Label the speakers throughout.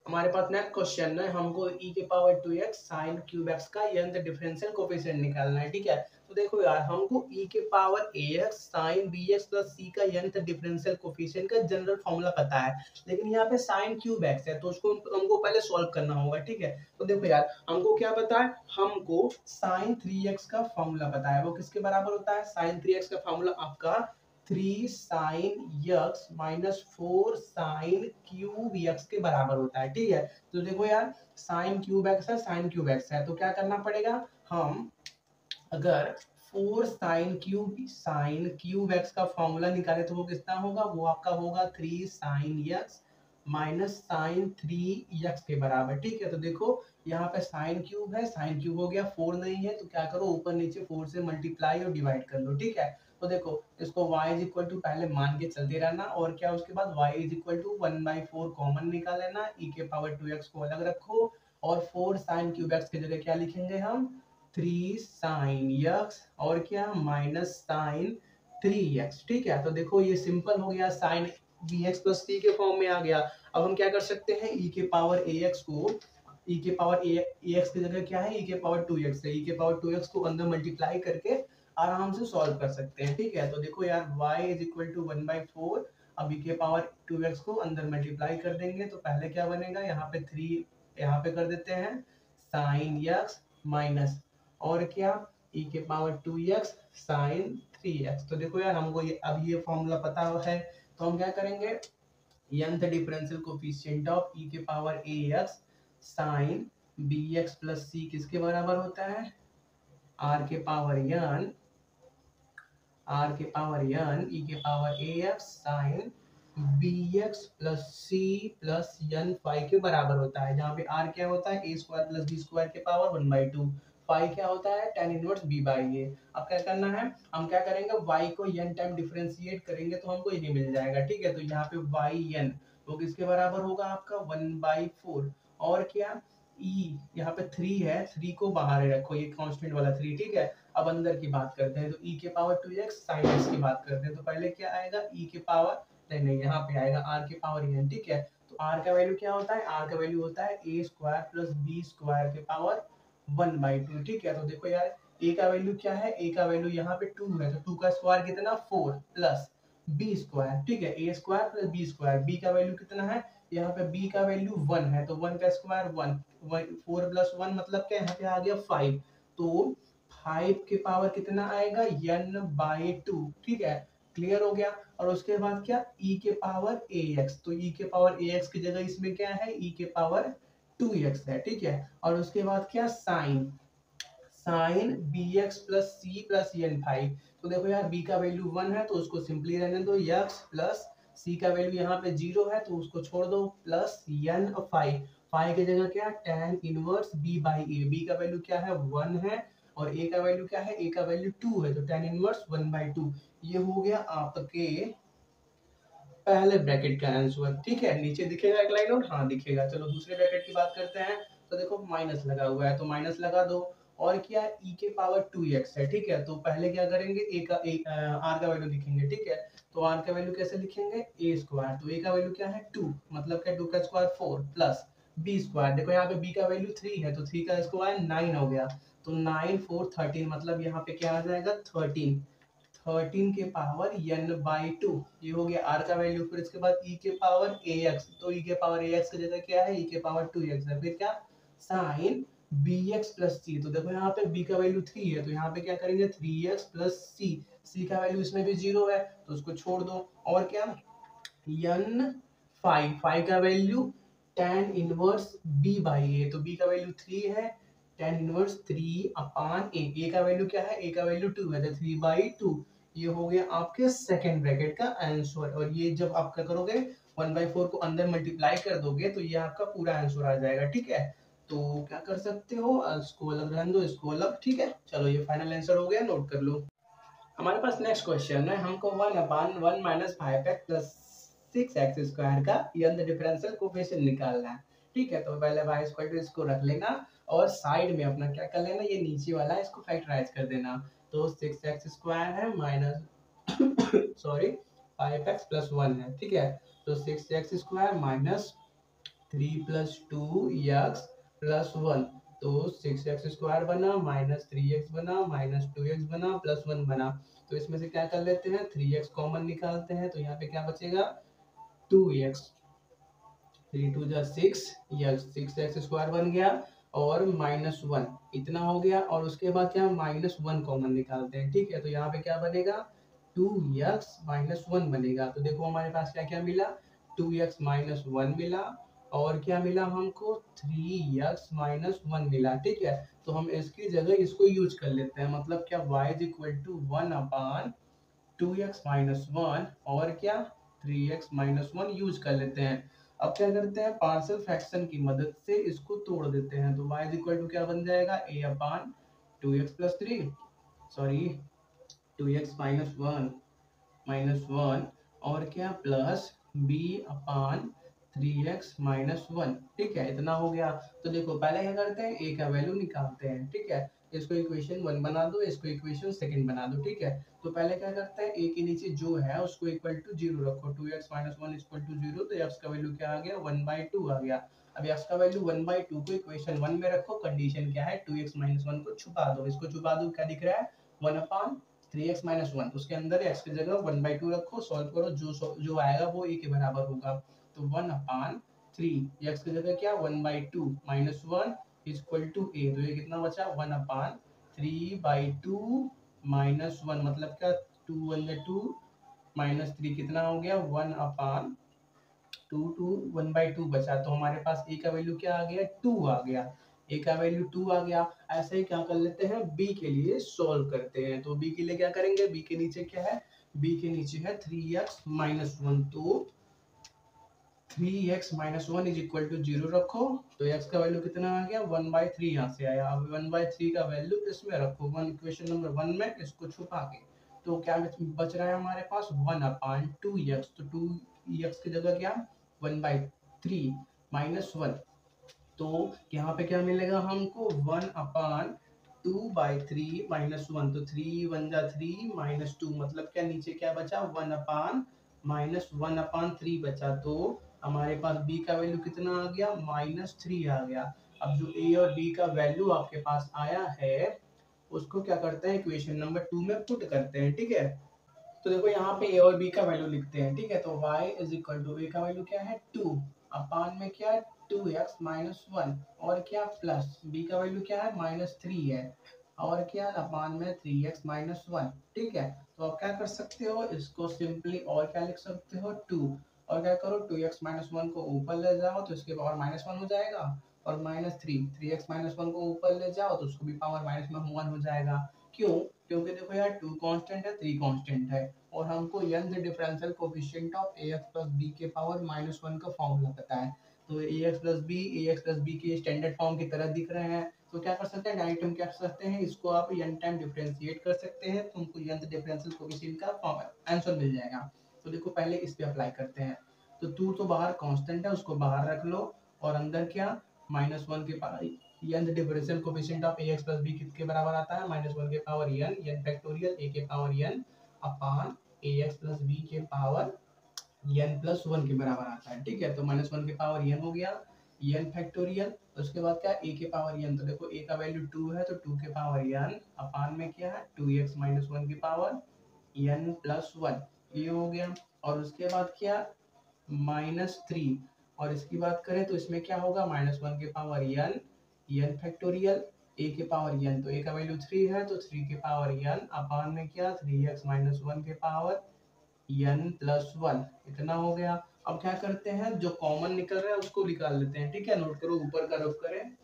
Speaker 1: हमारे पास next question है, हमको e के power 2x sin cube x का यंत्र डिफरेंशियल कोफिशिएंट निकालना है। ठीक है, तो देखो यार, हमको e के power ax sin bx plus c का यंत्र डिफरेंशियल कोफिशिएंट का जनरल फॉर्मूला पता है, लेकिन यहाँ पे sin क्यूब x है तो उसको हमको पहले सॉल्व करना होगा। ठीक है, तो देखो यार, हमको क्या पता है, हमको sin 3x का फॉर्मूला पता है। वो किसके बराबर होता है? sin 3x का फॉर्मूला आपका 3 sin x minus 4 sin cube x के बराबर होता है। ठीक है, तो देखो यार, sin क्यूब x है, sin क्यूब x है, तो क्या करना पड़ेगा, हम अगर 4 sin क्यूब x का फॉर्मूला निकाले तो वो कितना होगा, वो आपका होगा 3 sin x minus sign 3x के बराबर। ठीक है, तो देखो यहाँ पे साइन क्यूब है, साइन क्यूब हो गया, 4 नहीं है तो क्या करो, ऊपर नीचे 4 से मल्टीप्लाई और डिवाइड कर लो। ठीक है, तो देखो इसको y इज इक्वल टू पहले मान के चलते रहना, और क्या उसके बाद y is equal to 1/4 common निकाल लेना, e के पावर 2x को अलग रखो, और 4 sin क्यूब x की जगह क्या लिखेंगे हम, 3 sin x और क्या माइनस साइन 3x। ठीक है, तो देखो ये सिंपल हो गया, साइन bx प्लस c के फॉर्म में आ गया। अब हम क्या कर सकते हैं, e के पावर ax को, e के पावर ax की जगह क्या है, e के पावर 2x है, e के पावर 2x को अंदर मल्टीप्लाई करके आराम से सॉल्व कर सकते हैं। ठीक है, तो देखो यार y इज इक्वल टू 1/4, अब e के पावर 2x को अंदर मल्टीप्लाई कर देंगे तो पहले क्या बनेगा, यहाँ पे 3 यहाँ पे कर देते हैं साइन x माइनस और क्या e के पावर 2x साइन 3x। तो देखो यार, हमको ये अब ये फॉर्मूला पता है, तो हम क्या करेंगे, यंत्र डिफरेंशियल कोफिशिएंट ऑफ e के power ax sin bx plus c किसके बराबर होता है, r के पावर n e के power ax sin bx plus c plus n phi के बराबर होता है, जहाँ पे r क्या होता है, a square plus b square के पावर 1/2, फाई क्या होता है, tan inverse b by a। अब क्या करना है, हम क्या करेंगे, y को n टाइम डिफरेंशिएट करेंगे तो हमको ये मिल जाएगा। ठीक है, तो यहाँ पे yn वो किसके बराबर होगा, आपका 1/4, और क्या e यहाँ पे 3 है, 3 को बाहर रखो, ये कांस्टेंट वाला 3। ठीक है, अब अंदर की बात करते हैं, तो e के पावर 2x sin x की बात करते हैं, तो पहले क्या आएगा, e के पावर नहीं यहाँ पे आएगा r के पावर n। ठीक है, तो r का वैल्यू क्या होता है, r का वैल्यू होता है a square plus b square के पावर 1/2। ठीक है, तो देखो यार, a का वैल्यू क्या है, a का वैल्यू यहाँ पे 2 है, तो 2 का स्क्वायर कितना, 4 प्लस b स्क्वायर। ठीक है, a square plus b square, b का वैल्यू कितना है, यहाँ पे b का वैल्यू 1 है, तो 1 का स्क्वायर 1, 4 प्लस 1 मतलब क्या, यहाँ पे आ गया 5, तो 5 के पावर कितना आएगा, n/2। ठीक है, क्लियर हो गया। और उसके बाद क्या, e के पावर ax, तो e के पावर ax की जगह इसमें क्या है, e के पावर 2x है। ठीक है, और उसके बाद क्या, sine bx plus c plus n five. तो देखो यार, b का वैल्यू 1 है तो उसको सिंपली रहने दो, x प्लस c का वैल्यू यहाँ पे 0 है तो उसको छोड़ दो, प्लस n फाइव, फाइव की जगह क्या, tan inverse b by a, b का वैल्यू क्या है, 1 है, और a का वैल्यू क्या है, a का वैल्यू 2 है, तो tan इनवर्स 1/2। ये हो गया आपके पहले ब्रैकेट का आंसर। ठीक है, नीचे दिखेगा एक लाइन और, हाँ दिखेगा। चलो दूसरे ब्रैकेट की बात करते हैं, तो देखो माइनस लगा हुआ है तो माइनस लगा दो, और क्या, e के पावर 2x है। ठीक है, तो पहले क्या करेंगे, r का वैल्यू लिखेंगे। ठीक है, तो r का वैल्यू कैसे लिखेंगे, a स्क्वायर, तो a का वैल्यू क्या है 2, मतलब क्या, 2 का स्क्वायर 4 प्लस b स्क्वायर, देखो यहाँ पे b का वैल्यू 3 है तो 3 का स्क्वायर 9 हो गया, तो 9 4 13, मतलब यहाँ पे क्या आ जाएगा, 13, 13 के पावर n/2, ये हो गया r का वैल्यू। फिर इसके बाद e के पावर ax, तो e के पावर ax की जगह क्या है, e के पावर 2x है, फिर क्या, साइन bx प्लस c, तो देखो यहाँ पे b का वैल्यू 3 है तो यहाँ पे क्या करेंगे, 3x प्लस c, c का वैल्यू इसमें भी 0 है तो उसको छोड़ दो, और क्या, n 5 का value tan inverse b by a, तो b का वैल्यू 3 है, tan इनवर्स 3 अपान a का वैल्यू क्या है, a का वैल्यू 2 है तो 3/2। ये हो गया आपके सेकंड ब्रैकेट का आंसर, और ये जब आप क्या करोगे, 1/4 को अंदर मल्टीप्लाई कर दोगे तो ये आपका पूरा आंसर आ जाएगा। ठीक है, तो क्या कर सकते हो, इसको अलग रहने दो, इसको अलग। ठीक है, चलो ये फाइनल आंसर हो गया, नोट कर लो। हमारे पास नेक्स्ट क्वेश्चन है, हमको 1/1 minus 5x plus 6x square का यंत्र डिफरेंशियल कोफिशिएंट निकालना है। ठीक है, तो पहले y स्क्वायर टू इसको रख लेना, और साइड में अपना क्या कर लेना, ये नीचे वाला है इसको फैक्टराइज कर देना, तो 6x स्क्वायर है माइनस सॉरी 5x प्लस 1 है। ठीक है, तो 6x स्क्वायर माइनस 3+2x+1, तो 6x² बना, -3x बना, -2x बना, +1 बना। तो इसमें से क्या कर लेते हैं, 3x कॉमन निकालते हैं, तो यहाँ पे क्या बचेगा 2x, 3 2 जा 6, या 6x² बन गया और -1 इतना हो गया। और उसके बाद क्या -1 कॉमन निकालते हैं, ठीक है। तो यहाँ पे क्या बनेगा 2x-1 बनेगा। तो देखो हमारे पास क्या क्या मिला, 2x-1 मिला, और क्या मिला हमको 3x-1 मिला, ठीक है। तो हम इसकी जगह इसको यूज कर लेते हैं, मतलब क्या y = 1/2x-1 और क्या 3x-1 यूज कर लेते हैं। अब क्या करते हैं, पार्शियल फ्रैक्शन की मदद से इसको तोड़ देते हैं। तो y = क्या बन जाएगा, a/2x+3, सॉरी 2x-1 और क्या प्लस b/3x-1, ठीक है। इतना हो गया। तो देखो पहले क्या करते हैं, a का वैल्यू निकालते हैं, ठीक है। इसको इक्वेशन 1 बना दो, इसको इक्वेशन 2 बना दो, ठीक है। तो पहले क्या करते हैं, a के नीचे जो है उसको = 0 रखो, 2x-1 = 0, तो x का वैल्यू क्या आ गया 1/2 आ गया। अब x का वैल्यू 1/2 को इक्वेशन 1 में रखो, कंडीशन क्या है 2x-1 को छुपा दो, इसको छुपा दो, क्या दिख रहा है 1/3x-1, उसके अंदर x की जगह 1/2 रखो, सॉल्व करो, जो आएगा वो a के बराबर होगा। तो 1/3 x की जगह क्या 1/2 -1 = a, तो ये कितना बचा 1/3/2 -1, मतलब क्या 2 1 2 -3 कितना हो गया 1/2 टू 1/2 बचा। तो हमारे पास a का वैल्यू क्या आ गया 2 आ गया, a का वैल्यू 2 आ गया। ऐसे ही क्या कर लेते हैं, b के लिए सॉल्व करते हैं। तो b के लिए क्या करेंगे, b के नीचे क्या है, b के नीचे है 3x-1, तो 3x-1 = 0 रखो, तो x का वैल्यू कितना आ गया 1/3, यहाँ से आया। अब 1/3 का वैल्यू इसमें रखो, इक्वेशन नंबर 1 में, इसको छुपा के। तो क्या बच रहा है हमारे पास 1/2x, तो 2x की जगह क्या 1/3 -1, तो यहाँ पे क्या मिलेगा हमको 1/2/3 -1, तो 3 1 जा 3 -2, मतलब क्या नीचे क्या बचा 1/3 बचा। तो हमारे पास b का वैल्यू कितना आ गया -3 आ गया। अब जो a और b का वैल्यू आपके पास आया है उसको क्या करते हैं, इक्वेशन नंबर 2 में पुट करते हैं, ठीक है। तो देखो यहाँ पे a और b का वैल्यू लिखते हैं, ठीक है। तो y = a का वैल्यू क्या है 2, अपान में क्या है 2x-1, और क्या प्लस b का वैल्यू क्या है -3 है, और क्या अपान में 3x-1, ठीक है। तो आप क्या कर सकते हो, इसको सिंपली और क्या लिख सकते हो 2, और क्या करो 2x-1 को ऊपर ले जाओ तो इसके पावर -1 हो जाएगा, और -3x-1 को ऊपर ले जाओ तो उसको भी पावर -1 हो जाएगा। क्यों, क्योंकि देखो यार 2 कांस्टेंट है 3 कांस्टेंट है, और हमको n differential coefficient of ax plus b के पावर -1 का फॉर्मूला पता है। तो ax plus b के स्टैंडर्ड फॉर्म की तरह दिख रहे हैं, तो क्या कर सकते हैं, डायरेक्ट हम क्या कर सकते हैं, इसको आप n टाइम डिफरेंशिएट कर सकते हैं, तो हमको n डिफरेंशियल कोएफिशिएंट का आंसर मिल जाएगा। तो देखो पहले इस पे अप्लाई करते हैं। तो 2 तो बाहर कांस्टेंट है, उसको बाहर रख लो, और अंदर क्या -1 के power n differential coefficient of ax plus b किसके बराबर आता है -1 के पावर n फैक्टोरियल a के पावर n अपान ax plus b के पावर n+1 के बराबर आता है, ठीक है। तो -1 के पावर n हो गया n फैक्टोरियल, उसके बाद क्या a के पावर n, तो देखो a का वैल्यू 2 है, तो 2 के पावर n अपान में क्या है 2x-1 के पावर n+1, ये हो गया। और उसके बाद क्या -3, और इसकी बात करें तो इसमें क्या होगा -1 के पावर n फैक्टोरियल a के पावर n, तो a का वैल्यू 3 है, तो 3 के पावर n अपान में क्या 3x-1 के पावर n+1, इतना हो गया। अब क्या करते हैं, जो कॉमन निकल रहा है उसको निकाल लेते हैं, ठीक है। नोट करो, ऊपर का रफ करें,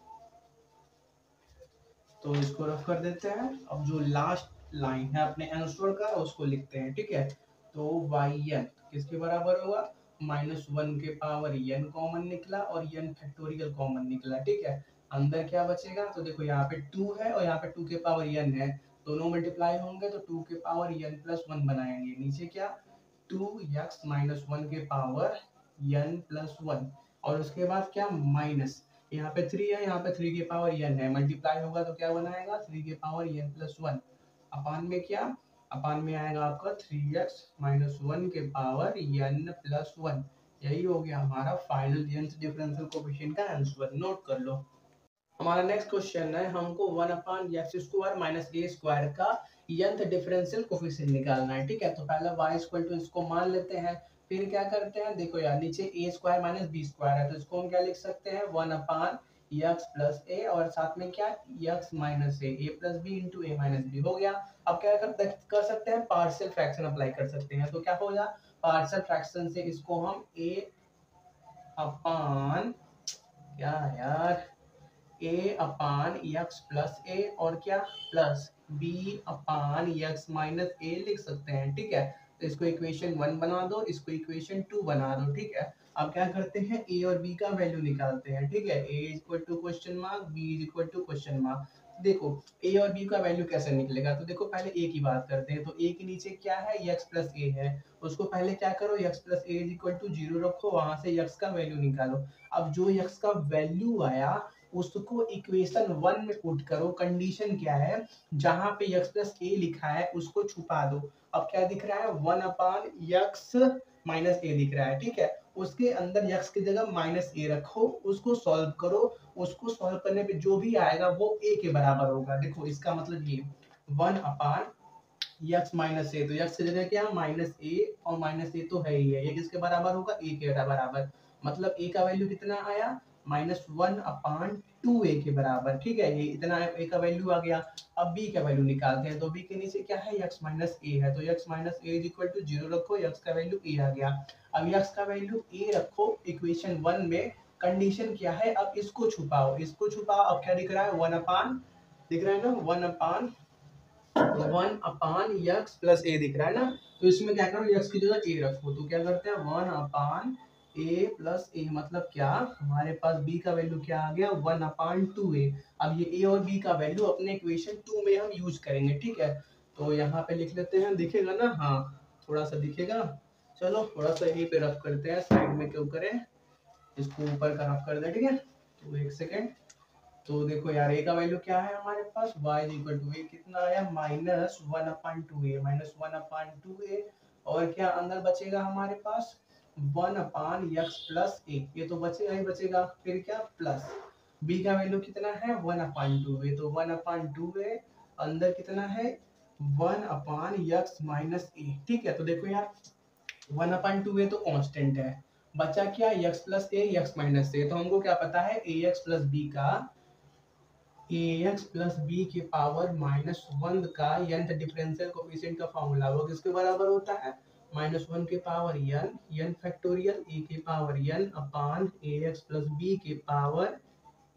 Speaker 1: तो इसको रफ कर देते हैं। अब जो लास्ट लाइन है अपने आंसर का उसको लिखते हैं, ठीक है। तो yn किसके बराबर होगा -1 के पावर n कॉमन निकला, और n फैक्टोरियल कॉमन निकला, ठीक है। अंदर क्या बचेगा, तो देखो यहाँ पे 2 है और यहाँ पे 2 के पावर n है, दोनों मल्टीप्लाई होंगे तो 2 के पावर n+1 बनाएंगे। नीचे क्या 2x-1 के पावर n+1, और उसके बाद क्या माइनस, यहाँ पे 3 है, यहाँ पे 3 के पावर n है, मल्टीप्लाई होगा तो क्या बनाएगा 3 के पावर n+1, अपान में क्या, अपान में आएगा आपका 3x-1 के पावर n+1, यही हो गया हमारा फाइनल nth डिफरेंशियल कोफिशिएंट का आंसर, नोट कर लो। हमारा नेक्स्ट क्वेश्चन है, हमको 1/x² माइनस a² का nth डिफरेंशियल कोफिशिएंट निकालना है। ठीक है, तो पहले y इक्वल टू इसको मान लेते हैं, फिर क्या करते हैं, देखो यार नीचे a² माइनस b² है, तो इसको हम क्या लिख सकते हैं, 1/x प्लस a, और साथ में क्या, x minus a plus b into a minus b हो गया। अब क्या कर सकते हैं, पार्शियल फ्रैक्शन अप्लाई कर सकते हैं, तो क्या होगा, पार्शियल फ्रैक्शन से इसको हम a अपान, क्या यार, a अपान एक्स प्लस ए, और क्या, plus b upon x minus ए लिख सकते हैं। ठीक है, तो इसको इक्वेशन 1 बना दो, इसको इक्वेशन 2 बना दो। ठीक है, अब क्या करते हैं, a और b का वैल्यू निकालते हैं। ठीक है, a is equal to question mark, b is equal to question mark. देखो a और b का वैल्यू कैसे निकलेगा, तो देखो पहले a की बात करते हैं, तो a के नीचे क्या है, x प्लस ए है, उसको पहले क्या करो, x plus a is equal to 0 रखो, वहां से x का वैल्यू निकालो। अब जो x का वैल्यू आया उसको इक्वेशन 1 में पुट करो। कंडीशन क्या है, जहां पे x प्लस ए लिखा है उसको छुपा दो। अब क्या दिख रहा है, 1/x माइनस ए दिख रहा है। ठीक है, उसके अंदर x की जगह माइनस ए रखो, उसको सॉल्व करो, उसको सॉल्व करने पे जो भी आएगा वो a के बराबर होगा। देखो इसका मतलब ये 1/x माइनस ए, तो x की जगह क्या, माइनस ए, और माइनस ए तो है ही है, ये किसके बराबर होगा, a के बराबर। मतलब a का वैल्यू कितना आया, -1/2a के बराबर। ठीक है, ये इतना a का वैल्यू आ गया। अब b का वैल्यू निकालते हैं, तो b के नीचे क्या है, x माइनस a है, तो x minus a is equal to 0 रखो, x का वैल्यू a आ गया। अब x का वैल्यू a रखो इक्वेशन 1 में। कंडीशन क्या है, अब इसको छुपाओ, इसको छुपाओ। अब क्या दिख रहा है, 1 अपान, दिख रहा है ना, 1/1 एक्स प्लस ए दिख रहा है ना, तो इसमें क्या करो, एक्स की जगह ए रखो, तो क्या करते हैं, 1/a प्लस ए, मतलब क्या, हमारे पास b का वैल्यू क्या आ गया, 1/2a। अब ये a और b का वैल्यू अपने इक्वेशन 2 में हम यूज करेंगे। ठीक है, तो यहाँ पे लिख लेते हैं, दिखेगा ना, हाँ थोड़ा सा दिखेगा। चलो थोड़ा सा यहीं पे रफ करते हैं, साइड में क्यों करें, इसको ऊपर का रफ कर दे। ठीक है, तो एक सेकेंड। तो देखो यार a का वैल्यू क्या है हमारे पास, y इक्वल टू a कितना आया, -1/2a, -1/2a, और क्या अंदर बचेगा हमारे पास 1/x प्लस a, ये तो बचेगा ही बचेगा, फिर क्या, प्लस b का वैल्यू कितना है, 1/2a, तो 1/2a, अंदर कितना है, 1/x माइनस a। ठीक है, तो देखो यार 1/2a तो कांस्टेंट है, बचा क्या, x plus a, x minus a, तो हमको क्या पता है, ax प्लस b का ax प्लस बी के पावर -1 का nth डिफरेंशियल कोएफिशिएंट का फॉर्मूला वो किसके बराबर होता है, -1 के पावर n फैक्टोरियल a के पावर n अपान ax प्लस b के पावर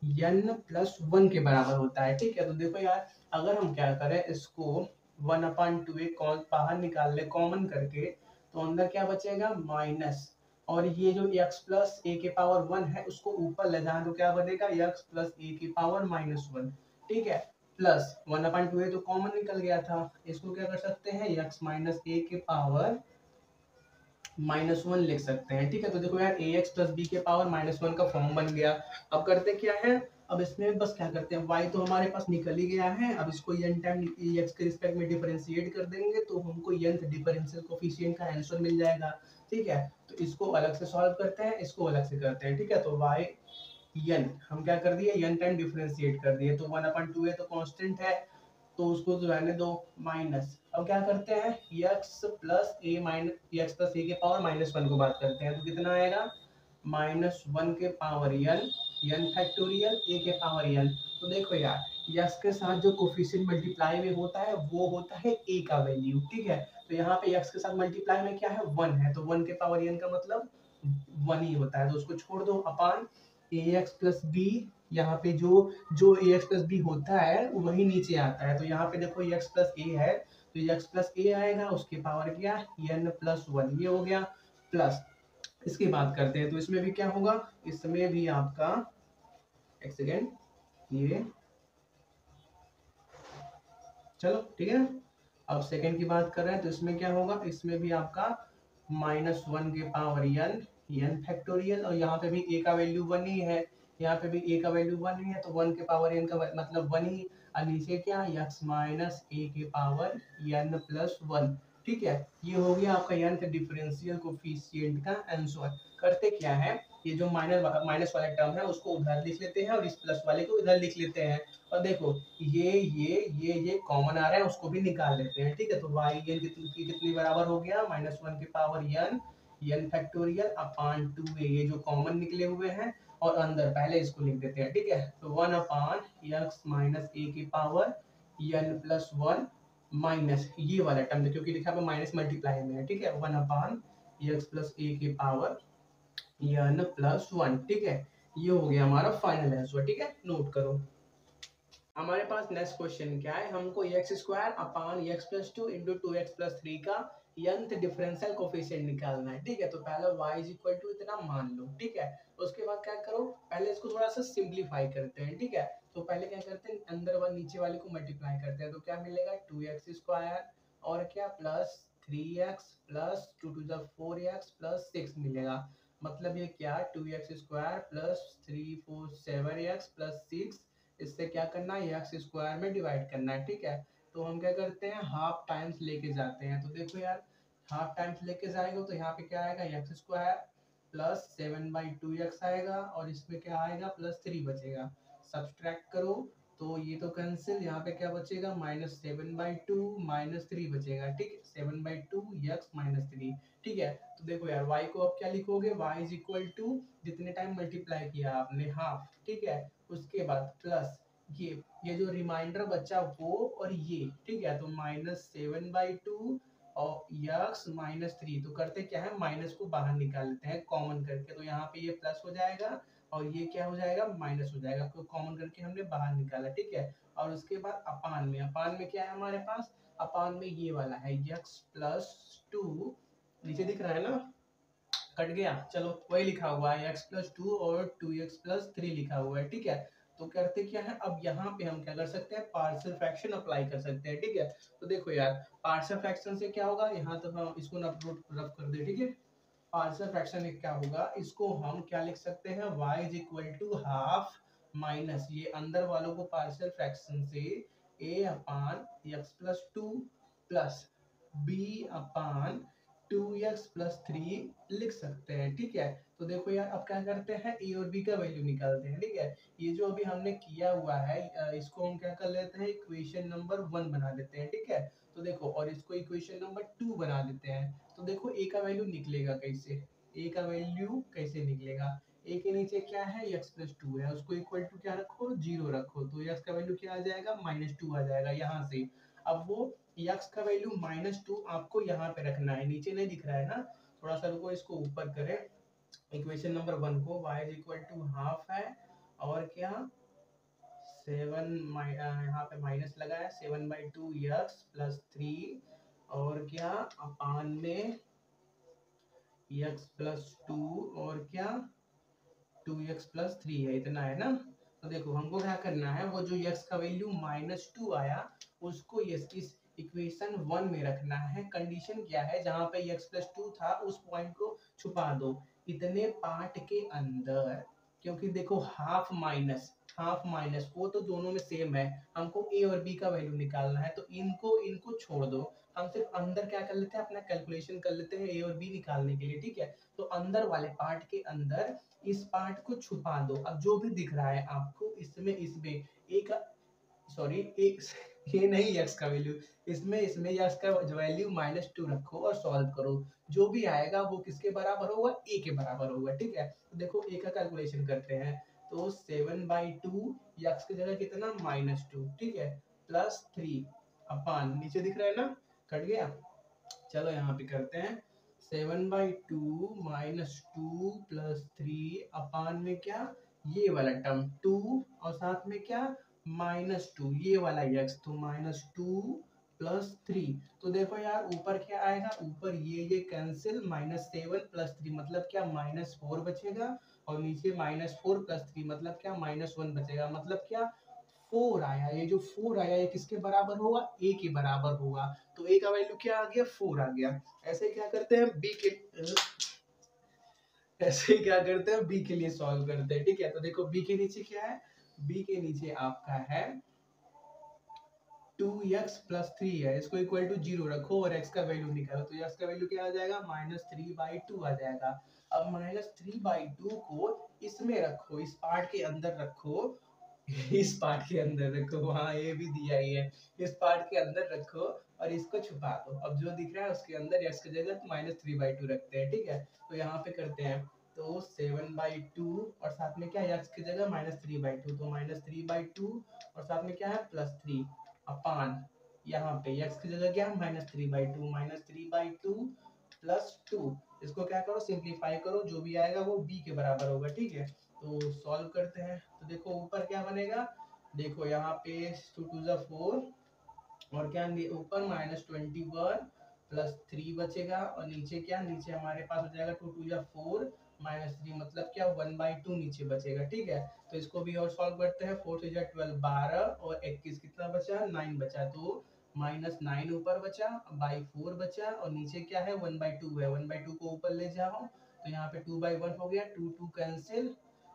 Speaker 1: n प्लस 1 के बराबर होता है। ठीक है, तो देखो यार अगर हम क्या करें, इसको 1/2a कॉल बाहर निकाल ले कॉमन करके, तो अंदर क्या बचेगा, माइनस, और ये जो x प्लस ए के पावर 1 है उसको ऊपर ले जाए तो क्या बनेगा, x प्लस ए के पावर -1। ठीक है, प्लस 1/2a तो कॉमन निकल गया था, इसको क्या कर सकते हैं, x माइनस ए के पावर -1 लिख सकते हैं। ठीक है, तो देखो यार ax प्लस बी के पावर -1 का फॉर्म बन गया। अब करते क्या है, अब इसमें बस क्या करते हैं, y तो हमारे पास निकल ही गया है, अब इसको n टाइम x के रिस्पेक्ट में डिफरेंशिएट कर देंगे तो हमको nth डिफरेंशियल कोफिशिएंट का आंसर मिल जाएगा। ठीक है, तो इसको अलग से सॉल्व करते हैं, इसको अलग से करते हैं। ठीक है, तो y n हम क्या कर दिए, n टाइम डिफरेंशिएट कर दिए, तो 1/2a तो कांस्टेंट है, तो उसको तो रहने दो, माइनस। अब क्या करते हैं, x प्लस ए माइनस एक्स प्लस ए के पावर -1 को बात करते हैं, तो कितना आएगा, -1 के पावर n फैक्टोरियल a के पावर n। तो देखो यार x के साथ जो कोफिशिएंट मल्टीप्लाई में होता है वो होता है a का वैल्यू। ठीक है, तो यहाँ पे x के साथ मल्टीप्लाई में क्या है, 1 है, तो 1 के पावर n का मतलब 1 ही होता है, तो उसको छोड़ दो, अपान ax प्लस b, यहाँ पे जो जो ax प्लस b होता है वही नीचे आता है, तो यहाँ पे देखो x प्लस a है, तो x प्लस a आएगा, उसके पावर क्या, n प्लस 1, ये हो गया, प्लस इसकी बात करते हैं, तो इसमें भी क्या होगा, इसमें भी आपका, एक सेकेंड, ये चलो ठीक है, अब सेकेंड की बात कर रहे हैं, तो इसमें क्या होगा, इसमें भी आपका -1 के पावर n फैक्टोरियल, और यहाँ पे भी a का वैल्यू 1 ही है, यहाँ पे भी a का वैल्यू 1 ही है, तो 1 के पावर n का मतलब 1 ही, और नीचे क्या, x माइनस a के पावर n प्लस 1। ठीक है, ये हो गया आपका nth डिफरेंशियल कोफिशिएंट का आंसर। करते क्या है, ये जो माइनस वाला टर्म है उसको उधर लिख लेते हैं और इस प्लस वाले को इधर लिख लेते हैं। और देखो ये कॉमन आ रहा है, उसको भी निकाल लेते हैं। ठीक है, तो वाई एन कितनी बराबर हो गया, -1 की पावर एन फैक्टोरियल अपान 2a, ये जो कॉमन निकले हुए हैं। और अंदर पहले इसको लिख देते हैं। ठीक है, तो 1 अपान x माइनस ए की पावर n प्लस 1 माइनस ये वाला टर्म, क्योंकि लिखा है माइनस मल्टीप्लाई में है। ठीक है, 1 अपान x प्लस ए की पावर n प्लस 1। ठीक है, ये हो गया हमारा फाइनल आंसर। ठीक है, नोट करो। हमारे पास नेक्स्ट क्वेश्चन क्या है, हमको x square upon x plus 2 into 2x+3 का nth डिफरेंशियल कोफिशिएंट निकालना है। ठीक है, तो पहले y इज इक्वल टू इतना मान लो। ठीक है, उसके बाद क्या करो, पहले इसको थोड़ा सा सिंप्लीफाई करते हैं। ठीक है, तो पहले क्या करते हैं, अंदर वाले नीचे वाले को मल्टीप्लाई करते हैं। तो क्या मिलेगा, 2x स्क्वायर और क्या plus 3x plus 2 to the 4x plus 6 मिलेगा। मतलब ये क्या, 2x square plus 3 4 7x plus 6, इससे क्या करना है, एक्स स्क्वायर में डिवाइड करना है। ठीक है, तो हम क्या करते हैं, हाफ टाइम्स लेके जाते हैं। तो देखो यार, हाफ टाइम्स लेके जाएंगे तो यहाँ पे क्या आएगा, एक्स स्क्वायर प्लस 7/2x आएगा और इसमें क्या आएगा, +3 बचेगा। सब्सट्रैक्ट करो तो ये तो कैंसिल, यहाँ पे क्या बचेगा, -7/2 -3 बचेगा। ठीक है, 7/2 x -3। ठीक है, तो देखो यार y को अब क्या लिखोगे, y इज इक्वल टू जितने टाइम मल्टीप्लाई किया आपने हाफ। ठीक है, उसके बाद प्लस ये जो रिमाइंडर बचा वो और ये। ठीक है, तो -7/2 और x -3, तो करते क्या है, माइनस को बाहर निकाल लेते हैं कॉमन करके। तो यहाँ पे ये प्लस हो जाएगा और ये क्या हो जाएगा, माइनस हो जाएगा, तो कॉमन करके हमने बाहर निकाला। ठीक है, और उसके बाद अपान में क्या है हमारे पास, अपान में ये वाला है x+2, नीचे दिख रहा है ना, कट गया, चलो वही लिखा हुआ है x+2 और 2x+3 लिखा हुआ है। ठीक है, तो करते क्या है, अब यहाँ पे हम क्या कर सकते हैं, पार्शियल फ्रैक्शन अप्लाई कर सकते हैं। ठीक है, तो देखो यार, पार्शियल फ्रैक्शन से क्या होगा, यहाँ तक हम इसको रफ कर दे। ठीक है, पार्शियल फ्रैक्शन में क्या होगा, इसको हम क्या लिख सकते हैं, y is equal to half minus ये अंदर वालों को पार्शियल फ्रैक्शन से a upon x+2 plus b upon 2x+3 लिख सकते हैं। ठीक है, तो देखो यार, अब क्या करते हैं, a और b का वैल्यू निकालते हैं। ठीक है, ये जो अभी हमने किया हुआ है इसको हम क्या कर लेते हैं, इक्वेशन नंबर 1 बना देते हैं। ठीक है, तो देखो, और इसको इक्वेशन नंबर 2 बना देते हैं। तो देखो a का वैल्यू निकलेगा कैसे, a का वैल्यू कैसे निकलेगा, a के नीचे क्या है, x+2 है, उसको इक्वल टू क्या रखो, 0 रखो, तो x का वैल्यू क्या आ जाएगा, -2 आ जाएगा यहाँ से। अब वो x का वैल्यू -2 आपको यहाँ पे रखना है, नीचे नहीं दिख रहा है ना, थोड़ा सा रुको, इसको ऊपर करें। इक्वेशन नंबर 1 को y is equal to half है और क्या 7 यहाँ पे माइनस लगा है, 7/2 x+3 और क्या अपान में x+2 और क्या 2x+3 है, इतना है ना। तो देखो हमको क्या करना है, वो जो x का वैल्यू -2 आया उसको इस इक्वेशन 1 में रखना है। कंडीशन क्या है, जहां पे x+2 था उस पॉइंट को छुपा दो इतने पार्ट के अंदर, क्योंकि देखो हाफ माइनस वो तो दोनों में सेम है, हमको a और b का वैल्यू निकालना है, तो इनको छोड़ दो, हम सिर्फ अंदर क्या कर लेते हैं, अपना कैलकुलेशन कर लेते हैं a और b निकालने के लिए। ठीक है, तो अंदर वाले पार्ट के अंदर इस पार्ट को छुपा दो। अब जो भी दिख रहा है आपको इसमें एक सॉरी एक ये नहीं x का वैल्यू, इसमें x का वैल्यू -2 रखो और सॉल्व करो, जो भी आएगा वो किसके बराबर होगा, a के बराबर होगा। ठीक है, तो देखो a का कैलकुलेशन करते हैं, तो 7/2 x की जगह कितना, -2। ठीक है, +3 अपान नीचे दिख रहा है ना, कट गया, चलो यहाँ पे करते हैं 7/2 -2 +3 अपान में क्या, ये वाला टर्म 2 और साथ में क्या -2 ये वाला x, तो -2 +3। तो देखो यार ऊपर क्या आएगा, ऊपर ये कैंसिल, -7 +3 मतलब क्या, -4 बचेगा और नीचे -4 +3 मतलब क्या, -1 बचेगा। मतलब क्या, 4 आया, ये जो 4 आया ये किसके बराबर होगा, a के बराबर होगा, तो a का वैल्यू क्या आ गया, 4 आ गया। ऐसे क्या करते हैं b के लिए सॉल्व करते हैं। ठीक है, तो देखो b के नीचे क्या है, b के नीचे आपका है 2x+3 है, इसको इक्वल टू 0 रखो और x का वैल्यू निकालो, तो x का वैल्यू क्या आ जाएगा, -3/2 आ जाएगा। अब -3/2 को इसमें रखो, इस पार्ट के अंदर रखो, इस पार्ट के अंदर रखो, हाँ ये भी दिया ही है, इस पार्ट के अंदर रखो और इसको छुपा दो। अब जो दिख रहा है उसके अंदर x की जगह -3/2 रखते हैं, ठीक है। तो यहाँ पे करते हैं, तो 7/2 और साथ में क्या है, x की जगह -3/2, तो -3/2 और साथ में क्या है +3 अपान, यहाँ पे x की जगह क्या है -3/2, -3/2 +2, इसको क्या करो सिंप्लीफाई करो, जो भी आएगा वो b के बराबर होगा, ठीक है। तो सॉल्व करते हैं, तो देखो ऊपर क्या बनेगा, देखो यहाँ पे 2 2 जा 4 और क्या ऊपर -21 +3 बचेगा और नीचे क्या, नीचे हमारे पास हो जाएगा 2 2 जा 4 -3 मतलब क्या 1/2 नीचे बचेगा, ठीक है। तो इसको भी और सॉल्व करते हैं, 4 3 जा 12 12 और 21 कितना बचा, 9 बचा, तो -9 ऊपर बचा, 4 बचा और नीचे क्या है 1/2 है, 1/2 को ऊपर ले जाओ तो यहाँ पे 2/1 हो गया, 2 2 कैंसिल,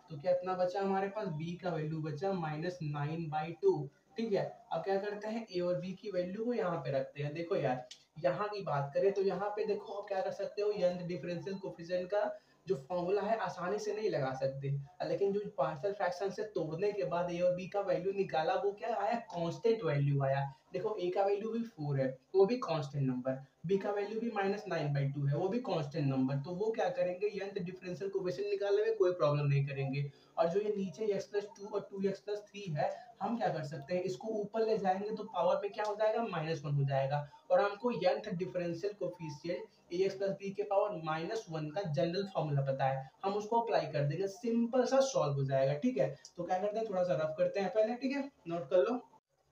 Speaker 1: तो क्या इतना बचा हमारे पास, b का वैल्यू बचा -9/2, ठीक है। अब क्या करते हैं, a और b की वैल्यू को यहाँ पे रखते हैं। देखो यार, यहाँ की बात करें तो यहाँ पे देखो क्या कर सकते हो, यंग डिफरेंशियल कोफिशिएंट का जो फॉर्मूला है आसानी से नहीं लगा सकते, लेकिन जो पार्शियल फ्रैक्शन से तोड़ने के बाद a और b का वैल्यू निकाला, वो क्या आया, कांस्टेंट वैल्यू आया। देखो a का वैल्यू भी 4 है, वो भी कांस्टेंट नंबर, b का वैल्यू भी -9/2 है, वो भी कांस्टेंट नंबर, तो वो क्या करेंगे, यंग डिफरेंशियल कोफिशिएंट निकालने में कोई प्रॉब्लम नहीं करेंगे। और जो ये नीचे x+2 और 2x+3 है, हम क्या कर सकते हैं, इसको ऊपर ले जाएंगे तो पावर में क्या हो जाएगा, -1 हो जाएगा, और हमको nth differential coefficient ax plus b के पावर -1 का जनरल फॉर्मूला पता है, हम उसको अप्लाई कर देंगे, सिंपल सा सॉल्व हो जाएगा, ठीक है। तो क्या करते हैं, थोड़ा सा रफ करते हैं पहले, ठीक है, नोट कर लो।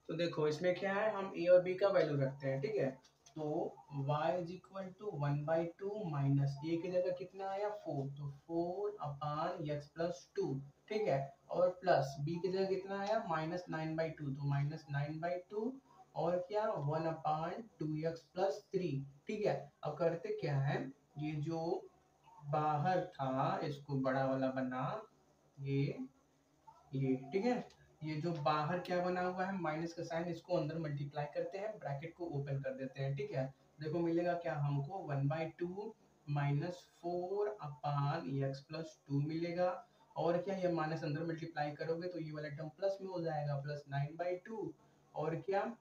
Speaker 1: तो देखो इसमें क्या है, हम a और b का वैल्यू रखते हैं, ठीक है। तो y = 1/2 माइनस a की जगह कितना आया 4, तो 4/x+2, ठीक है, और प्लस b की जगह कितना आया -9/2, तो -9/2 और क्या 1/2x+3, ठीक है। अब करते क्या है, ये जो बाहर था इसको बड़ा वाला बना, ये ठीक है, ये जो बाहर क्या बना हुआ है माइनस का साइन, इसको अंदर मल्टीप्लाई करते हैं, ब्रैकेट को ओपन कर देते हैं, ठीक है। देखो मिलेगा क्या हमको 1/2 -4/x+2 मिलेगा, और क्या ये माइनस अंदर मल्टीप्लाई करोगे तो ये वाला टर्म प्लस में हो जाएगा, +9/2 और क्या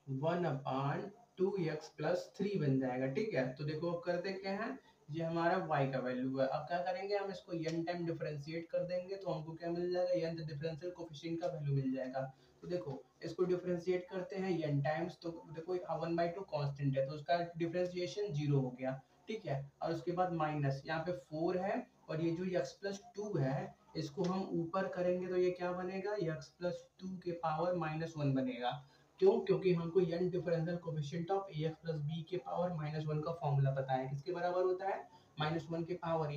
Speaker 1: 1/2x+3 बन जाएगा, ठीक है। तो देखो अब करते क्या है, ये हमारा y का वैल्यू है, अब क्या करेंगे, हम इसको n टाइम डिफरेंशिएट कर देंगे तो हमको क्या मिल जाएगा, n डिफरेंशियल कोफिशिएंट का वैल्यू मिल जाएगा। तो देखो इसको डिफरेंशिएट करते हैं n टाइम्स, तो देखो 1/2 कांस्टेंट है तो उसका डिफरेंशिएशन 0 हो गया, ठीक है। और उसके बाद माइनस यहाँ पे 4 है और ये जो x+2 है इसको हम ऊपर करेंगे तो ये क्या बनेगा, x+2 के पावर -1 बनेगा। क्यों, क्योंकि हमको n differential coefficient of ax plus b के पावर -1 का फॉर्मूला पता है, किसके बराबर होता है, -1 के पावर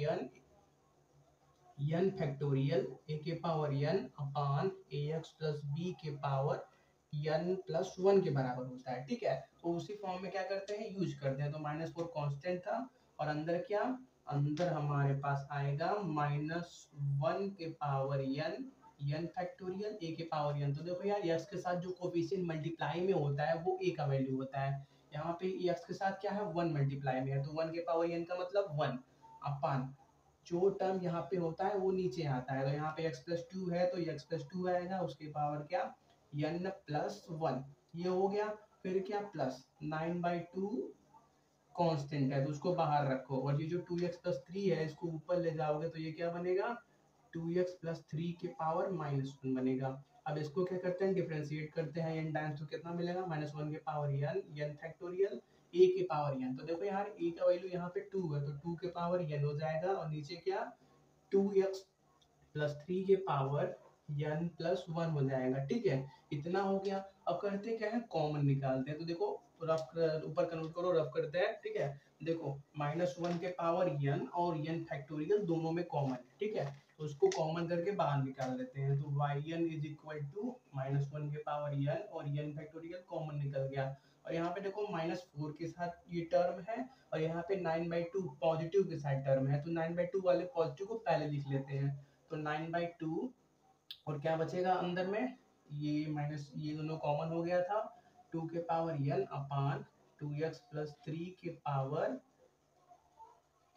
Speaker 1: n फैक्टोरियल a के पावर n अपान ax प्लस b के पावर n+1 के बराबर होता है, ठीक है। तो उसी फॉर्म में क्या करते हैं, यूज करते हैं, तो -4 कांस्टेंट था और अंदर क्या, अंदर हमारे पास आएगा -1 के पावर n फैक्टोरियल a के पावर n। तो देखो यार x के साथ जो कोफिशिएंट मल्टीप्लाई में होता है वो a का वैल्यू होता है, यहाँ पे x के साथ क्या है 1 मल्टीप्लाई में है, तो 1 के पावर n का मतलब 1 अपान जो टर्म यहाँ पे होता है वो नीचे आता है, तो यहाँ पे x+2 है तो x+2 आएगा, उसके पावर क्या n+1, ये हो गया। फिर क्या प्लस 9/2 कांस्टेंट है तो उसको बाहर रखो, और ये जो 2x+3 है इसको ऊपर ले जाओगे तो ये क्या बनेगा, 2x+3 के पावर -1 बनेगा। अब इसको क्या करते हैं, डिफरेंशिएट करते हैं n टाइम्स, तो कितना मिलेगा, -1 के पावर n फैक्टोरियल a के पावर n। तो देखो यार a का वैल्यू यहाँ पे 2 है तो 2 के पावर n हो जाएगा, और नीचे क्या 2x+3 के पावर n+1 हो जाएगा, ठीक है। इतना हो गया। अब करते क्या है, कॉमन निकालते हैं, तो देखो रफ ऊपर कन्वर्ट करो, रफ करते हैं, ठीक है। देखो -1 के पावर n और n फैक्टोरियल दोनों में कॉमन है, ठीक है, तो उसको कॉमन करके बाहर निकाल लेते हैं, तो yn -1 के पावर n और n फैक्टोरियल कॉमन निकल गया, और यहाँ पे देखो -4 के साथ ये टर्म है और यहाँ पे 9/2 पॉजिटिव के साथ टर्म है, तो 9/2 वाले पॉजिटिव को पहले लिख लेते हैं, तो 9/2 और क्या बचेगा अंदर में, ये माइनस ये दोनों कॉमन हो गया था, 2 के पावर n अपान 2x प्लस 3 के पावर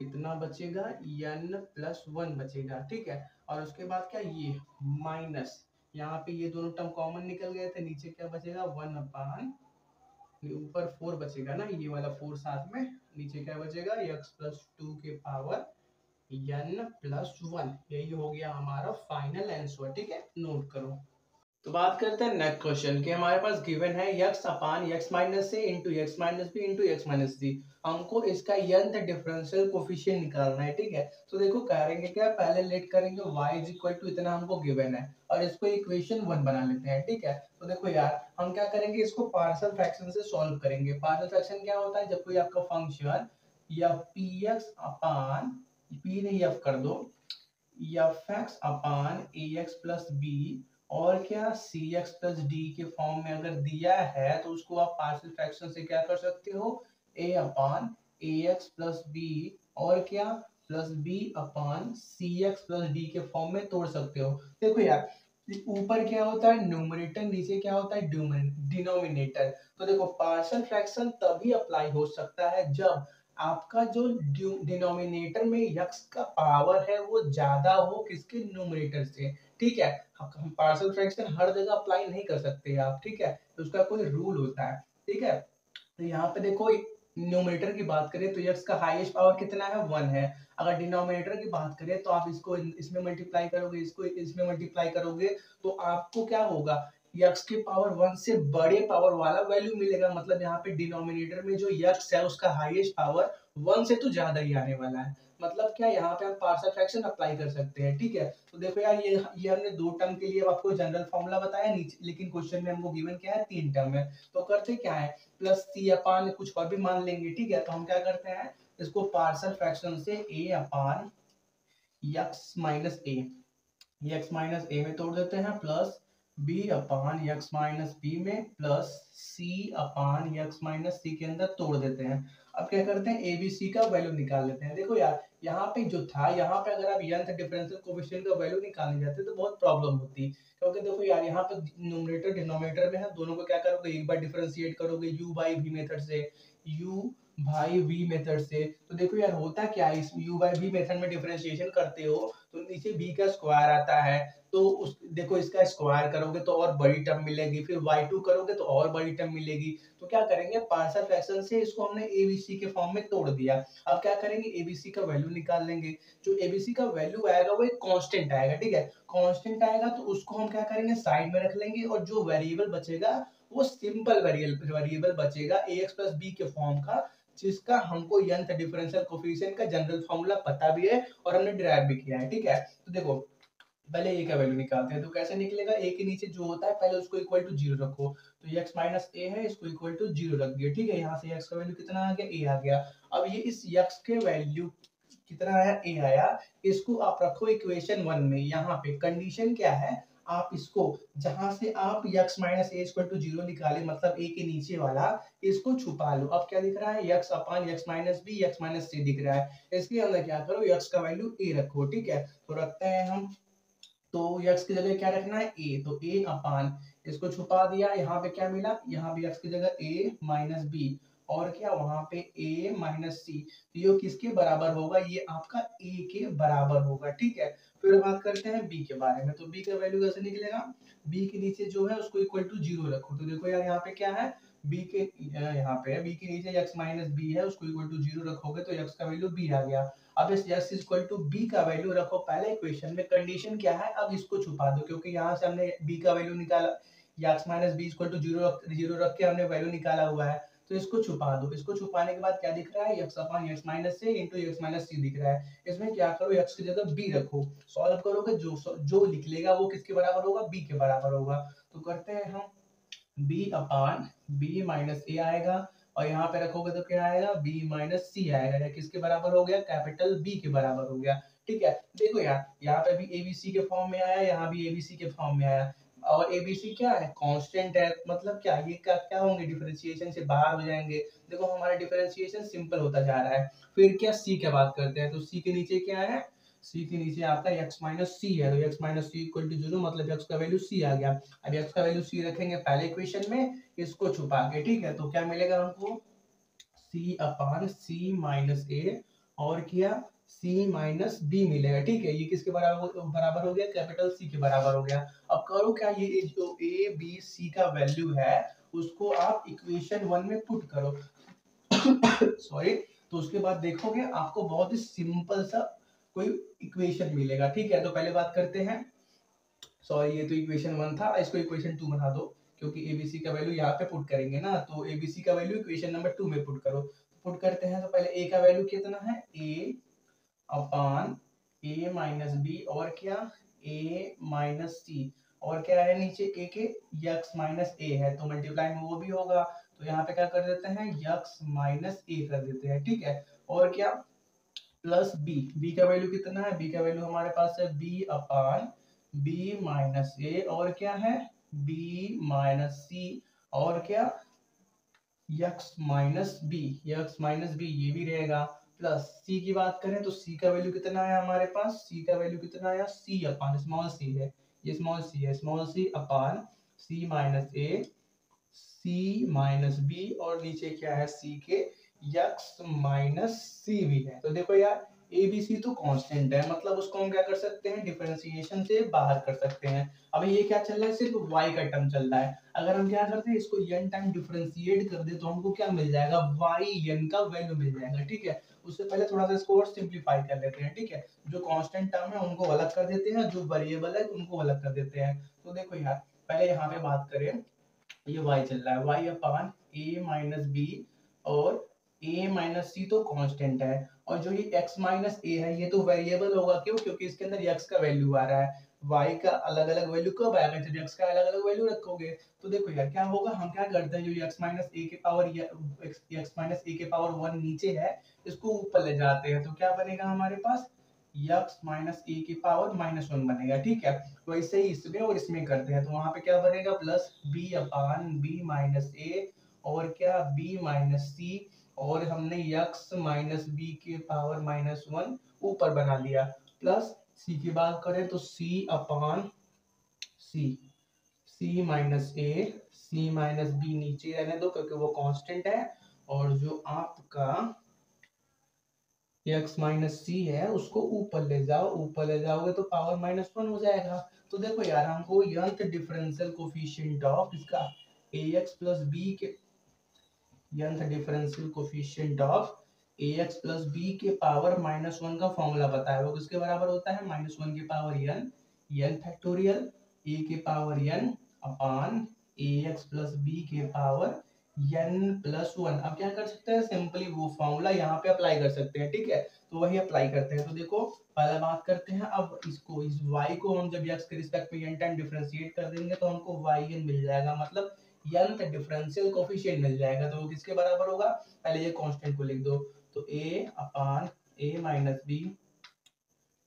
Speaker 1: कितना बचेगा, n प्लस 1 बचेगा, ठीक है। और उसके बाद क्या, ये माइनस, यहाँ पे ये दोनों टर्म कॉमन निकल गए थे, नीचे क्या बचेगा 1 अपान, ऊपर 4 बचेगा ना, ये वाला 4 साथ में, नीचे क्या बचेगा x प्लस 2 के पावर n प्लस 1। यही हो गया हमारा फाइनल आंसर, ठीक है, नोट करो। तो बात करते हैं नेक्स्ट क्वेश्चन कि हमारे पास गिवन है x upon x minus a into x minus b into x minus c. हमको इसका nth डिफरेंशियल कोफिशिएंट निकालना है, ठीक है। तो देखो करेंगे क्या, पहले लेट करेंगे y इज इक्वल टू इतना हमको गिवन है और इसको इक्वेशन 1 बना लेते हैं, ठीक है। तो देखो यार हम क्या करेंगे, इसको पार्शियल फ्रैक्शन से सॉल्व करेंगे। पार्शियल फ्रैक्शन क्या होता है, जब कोई आपका फंक्शन या px अपान p नहीं f कर दो, f(x) अपान ax प्लस बी और क्या cx प्लस डी के फॉर्म में अगर दिया है तो उसको आप पार्शियल फ्रैक्शन से क्या कर सकते हो, a upon ax plus b और क्या plus b upon cx plus d के फॉर्म में तोड़ सकते हो। देखो यार ऊपर क्या होता है न्यूमरेटर, नीचे क्या होता है डिनोमिनेटर। तो देखो पार्शियल फ्रैक्शन तभी अप्लाई हो सकता है जब आपका जो डिनोमिनेटर में यक्स का पावर है वो ज्यादा हो किसके, न्यूमरेटर से, ठीक है। हम पार्शियल फ्रैक्शन हर जगह अप्लाई नहीं कर सकते आप, ठीक है, तो उसका कोई रूल होता है, ठीक है। तो यहाँ पे देखो न्यूमरेटर की बात करें तो यक्स का हाईएस्ट पावर कितना है, 1 है। अगर डिनोमिनेटर की बात करें तो आप इसको इसमें मल्टीप्लाई करोगे, इसको इसमें मल्टीप्लाई करोगे तो आपको क्या होगा, यक्स के पावर 1 से बड़े पावर वाला वैल्यू मिलेगा। मतलब यहाँ पे डिनोमिनेटर में जो यक्स है उसका हाईएस्ट पावर 1 से तो ज्यादा ही आने वाला है। मतलब क्या, यहाँ पे हम पार्शियल फ्रैक्शन अप्लाई कर सकते हैं, ठीक है। तो देखो यार ये हमने दो टर्म के लिए आपको जनरल फॉर्मूला बताया नीचे, लेकिन क्वेश्चन में हमको गिवन क्या है, 3 टर्म है। तो करते क्या है, प्लस सी अपान कुछ और भी मान लेंगे, ठीक है। तो हम क्या करते हैं, इसको पार्शियल फ्रैक्शन से a upon x minus a, x minus a में तोड़ देते हैं, plus b upon x minus b में, plus c upon x minus c के अंदर तोड़ देते हैं। अब क्या करते हैं, ए बी सी का वैल्यू निकाल लेते हैं। देखो यार यहाँ पे जो था, यहाँ पे अगर आप nth डिफरेंशियल कोएफिशिएंट का वैल्यू निकालने जाते तो बहुत प्रॉब्लम होती, क्योंकि देखो यार यहाँ पे न्यूमरेटर डिनोमिनेटर में है, दोनों को क्या करोगे, एक बार डिफरेंशिएट करोगे u बाई v मेथड से, u भाई v मेथड से। तो देखो यार होता क्या है, इस u बाई v मेथड में डिफरेंशिएशन करते हो तो नीचे b का स्क्वायर आता है, तो उस देखो इसका स्क्वायर करोगे तो और बड़ी टर्म मिलेगी, फिर y2 करोगे तो और बड़ी टर्म मिलेगी। तो क्या करेंगे, पार्शियल फ्रैक्शन से इसको हमने abc के फॉर्म में तोड़ दिया। अब क्या करेंगे, abc का वैल्यू निकाल लेंगे। जो abc का वैल्यू आएगा वो एक कांस्टेंट आएगा, ठीक है। कांस्टेंट आएगा तो उसको हम क्या करेंगे, साइड में रख लेंगे, और जो वेरिएबल बचेगा वो सिंपल वेरिएबल बचेगा ax प्लस b के फॉर्म का, जिसका हमको nth डिफरेंशियल कोएफिशिएंट का जनरल फार्मूला पता भी है और हमने डिराइव भी किया है, ठीक है। तो देखो पहले a का वैल्यू निकालते हैं। तो कैसे निकलेगा, a के नीचे जो होता है पहले उसको इक्वल टू 0 रखो। तो x माइनस a है, इसको इक्वल टू 0 रख दिया, ठीक है। यहाँ से x का वैल्यू कितना आ गया, a आ गया। अब ये इस x के वैल्यू कितना आया, a आया, इसको आप रखो इक्वेशन 1 में। यहाँ पे कंडीशन क्या है, आप इसको जहां से आप x minus a equal to 0 निकाले, मतलब a के नीचे वाला, इसको छुपा लो। अब क्या दिख रहा है, x upon x minus b x minus c दिख रहा है। इसके अंदर क्या करो, x का वैल्यू a रखो, ठीक है। तो रखते हैं हम, तो x की जगह क्या रखना है, a, तो a अपान, इसको छुपा दिया, यहाँ पे क्या मिला, यहाँ भी x की जगह a माइनस बी और क्या वहां पे a माइनस सी। तो ये किसके बराबर होगा, ये आपका a के बराबर होगा, ठीक है। फिर बात करते हैं b के बारे में। तो b का वैल्यू कैसे निकलेगा, b के नीचे जो है उसको इक्वल टू 0 रखो। तो देखो यार यहाँ पे क्या है, b के यहाँ पे b के नीचे x माइनस बी है, उसको इक्वल टू 0 रखोगे तो x का वैल्यू b आ गया। अब इस x इक्वल टू b का वैल्यू रखो पहले इक्वेशन में। कंडीशन क्या है, अब इसको छुपा दो, क्योंकि यहाँ से हमने b का वैल्यू निकाला, x minus b equal to 0 रख के हमने वैल्यू निकाला हुआ है। तो इसको छुपा दो। इसको छुपाने के बाद क्या दिख रहा है, x अपान x माइनस से इंटू x माइनस सी दिख रहा है। इसमें क्या करो, x की जगह b रखो, सॉल्व करोगे जो निकलेगा वो किसके बराबर होगा, b के बराबर होगा। तो करते हैं हम, b अपान b माइनस ए आएगा, और यहाँ पे रखोगे तो क्या आएगा, b माइनस सी आएगा। या किसके बराबर हो गया, कैपिटल B के बराबर हो गया, ठीक है। देखो यार यहाँ पे भी ABC के फॉर्म में आया, यहाँ भी ABC के फॉर्म में आया, और ABC क्या है, कांस्टेंट है। मतलब क्या ये क्या होंगे, डिफरेंशिएशन से बाहर हो जाएंगे। देखो हमारा डिफरेंशिएशन सिंपल होता जा रहा है। फिर क्या, C की बात करते हैं। तो C के नीचे क्या है, सी के नीचे आपका x माइनस सी है, तो x minus c equal to 0, मतलब x का वैल्यू c आ गया। अब x का वैल्यू c रखेंगे पहले इक्वेशन में, इसको छुपा के, ठीक है, तो क्या मिलेगा हमको c upon c minus a, और क्या c माइनस b मिलेगा, ठीक है। ये किसके बराबर हो गया, कैपिटल C के बराबर हो गया। अब करो क्या, ये जो a b c का वैल्यू है उसको आप इक्वेशन 1 में पुट करो सॉरी। तो उसके बाद देखोगे आपको बहुत ही सिंपल सा कोई इक्वेशन मिलेगा, ठीक है। तो पहले बात करते हैं, सॉरी ये तो इक्वेशन 1 था, इसको इक्वेशन 2 बना दो, क्योंकि एबीसी का वैल्यू यहाँ पे पुट करेंगे ना, तो एबीसी का वैल्यू इक्वेशन नंबर 2 में पुट करो। पुट करते हैं तो पहले ए का वैल्यू कितना है, ए अपान ए माइनस बी, और क्या ए माइनस सी, और क्या है नीचे ए के यक्स माइनस ए है, तो मल्टीप्लाई में वो भी होगा, तो यहाँ पे क्या कर देते हैं यक्स माइनस ए कर देते हैं, ठीक है। और क्या प्लस बी, बी का वैल्यू कितना है, बी का वैल्यू हमारे पास है b upon b minus a, और क्या है बी माइनस सी, और क्या x minus b, x minus b ये भी रहेगा। प्लस सी की बात करें तो सी का वैल्यू कितना है हमारे पास, सी का वैल्यू कितना है, सी अपान स्मॉल सी है, ये स्मॉल सी है, स्मॉल सी अपान सी माइनस ए, सी माइनस बी, और नीचे क्या है सी के यक्स माइनस सी भी है। तो देखो यार ए बी सी तो कांस्टेंट है, मतलब उसको हम क्या कर सकते हैं, डिफरेंशिएशन से बाहर कर सकते हैं। अब ये क्या चल रहा है, सिर्फ y का टर्म चल रहा है, अगर हम क्या करते हैं इसको n टाइम डिफरेंशिएट कर दे तो हमको क्या मिल जाएगा, y n का वैल्यू मिल जाएगा, ठीक है। उससे पहले थोड़ा सा इसको और सिंप्लीफाई कर लेते हैं, ठीक है। जो कांस्टेंट टर्म है उनको अलग कर देते हैं, जो वेरिएबल है उनको अलग कर देते हैं। तो देखो यार पहले यहाँ पे बात करें, ये y चल रहा है, y upon a minus b, और a माइनस सी तो कांस्टेंट है, और जो ये x माइनस a है ये तो वेरिएबल होगा, क्यों, क्योंकि इसके अंदर x का वैल्यू आ रहा है, y का अलग अलग वैल्यू कब आएगा जब x का अलग अलग वैल्यू रखोगे। तो देखो यार क्या होगा, हम क्या करते हैं जो x माइनस a के पावर x माइनस a के पावर 1 नीचे है इसको ऊपर ले जाते हैं, तो क्या बनेगा हमारे पास x माइनस ए की पावर माइनस 1 बनेगा, ठीक है। वैसे ही इसमें और इसमें करते हैं, तो वहां पे क्या बनेगा plus b upon b minus a, और क्या b माइनस सी, और हमने x माइनस b के पावर माइनस 1 ऊपर बना दिया, प्लस c की बात करें तो c upon c, c minus a, c minus b नीचे रहने दो क्योंकि वो कांस्टेंट है, और जो आपका x माइनस सी है उसको ऊपर ले जाओ, ऊपर ले जाओगे तो पावर माइनस 1 हो जाएगा। तो देखो यार हमको यंथ डिफरेंशियल कोफिशिएंट ऑफ इसका ax प्लस b के nth differential coefficient of ax plus b के पावर माइनस 1 का फॉर्मूला पता है, वो किसके बराबर होता है माइनस 1 के पावर n फैक्टोरियल a के पावर n अपान ax प्लस b के पावर n प्लस 1। अब क्या कर सकते हैं, सिंपली वो फॉर्मूला यहाँ पे अप्लाई कर सकते हैं, ठीक है। तो वही अप्लाई करते हैं, तो देखो पहले बात करते हैं, अब इसको इस y को हम जब x के रिस्पेक्ट में n टाइम डिफरेंशिएट कर देंगे तो हमको yn मिल जाएगा, मतलब nth डिफरेंशियल कोफिशिएंट मिल जाएगा। तो वो किसके बराबर होगा, पहले ये कांस्टेंट को लिख दो, तो a upon a minus b,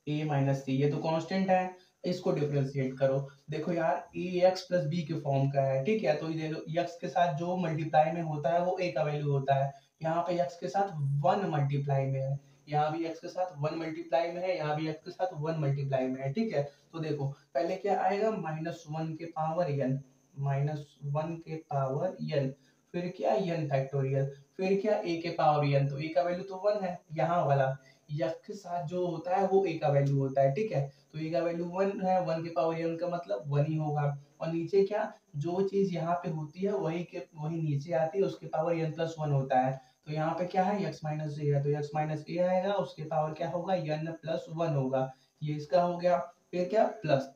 Speaker 1: a minus c, ये तो कांस्टेंट है, इसको डिफरेंशिएट करो। देखो यार ए एक्स प्लस बी के फॉर्म का है, ठीक है। तो ये देखो एक्स के साथ जो मल्टीप्लाई में होता है वो a का वैल्यू होता है, यहाँ पे x के साथ 1 मल्टीप्लाई में है, यहाँ भी x के साथ 1 मल्टीप्लाई में है, यहाँ भी x के साथ 1 मल्टीप्लाई में है, ठीक है। तो देखो पहले क्या आएगा माइनस 1 के पावर n, माइनस 1 के पावर n, फिर क्या n फैक्टोरियल, फिर क्या a के पावर n, तो a का वैल्यू तो 1 है, यहाँ वाला यक्स के साथ जो होता है वो a का वैल्यू होता है, ठीक है। तो a का वैल्यू 1 है, 1 के पावर n का मतलब 1 ही होगा, और नीचे क्या जो चीज यहाँ पे होती है वही नीचे आती है, उसके पावर n प्लस 1 होता है। तो यहाँ पे क्या है x माइनस ए है, तो x माइनस ए आएगा, उसके पावर क्या होगा n प्लस 1 होगा, ये इसका हो गया। फिर क्या प्लस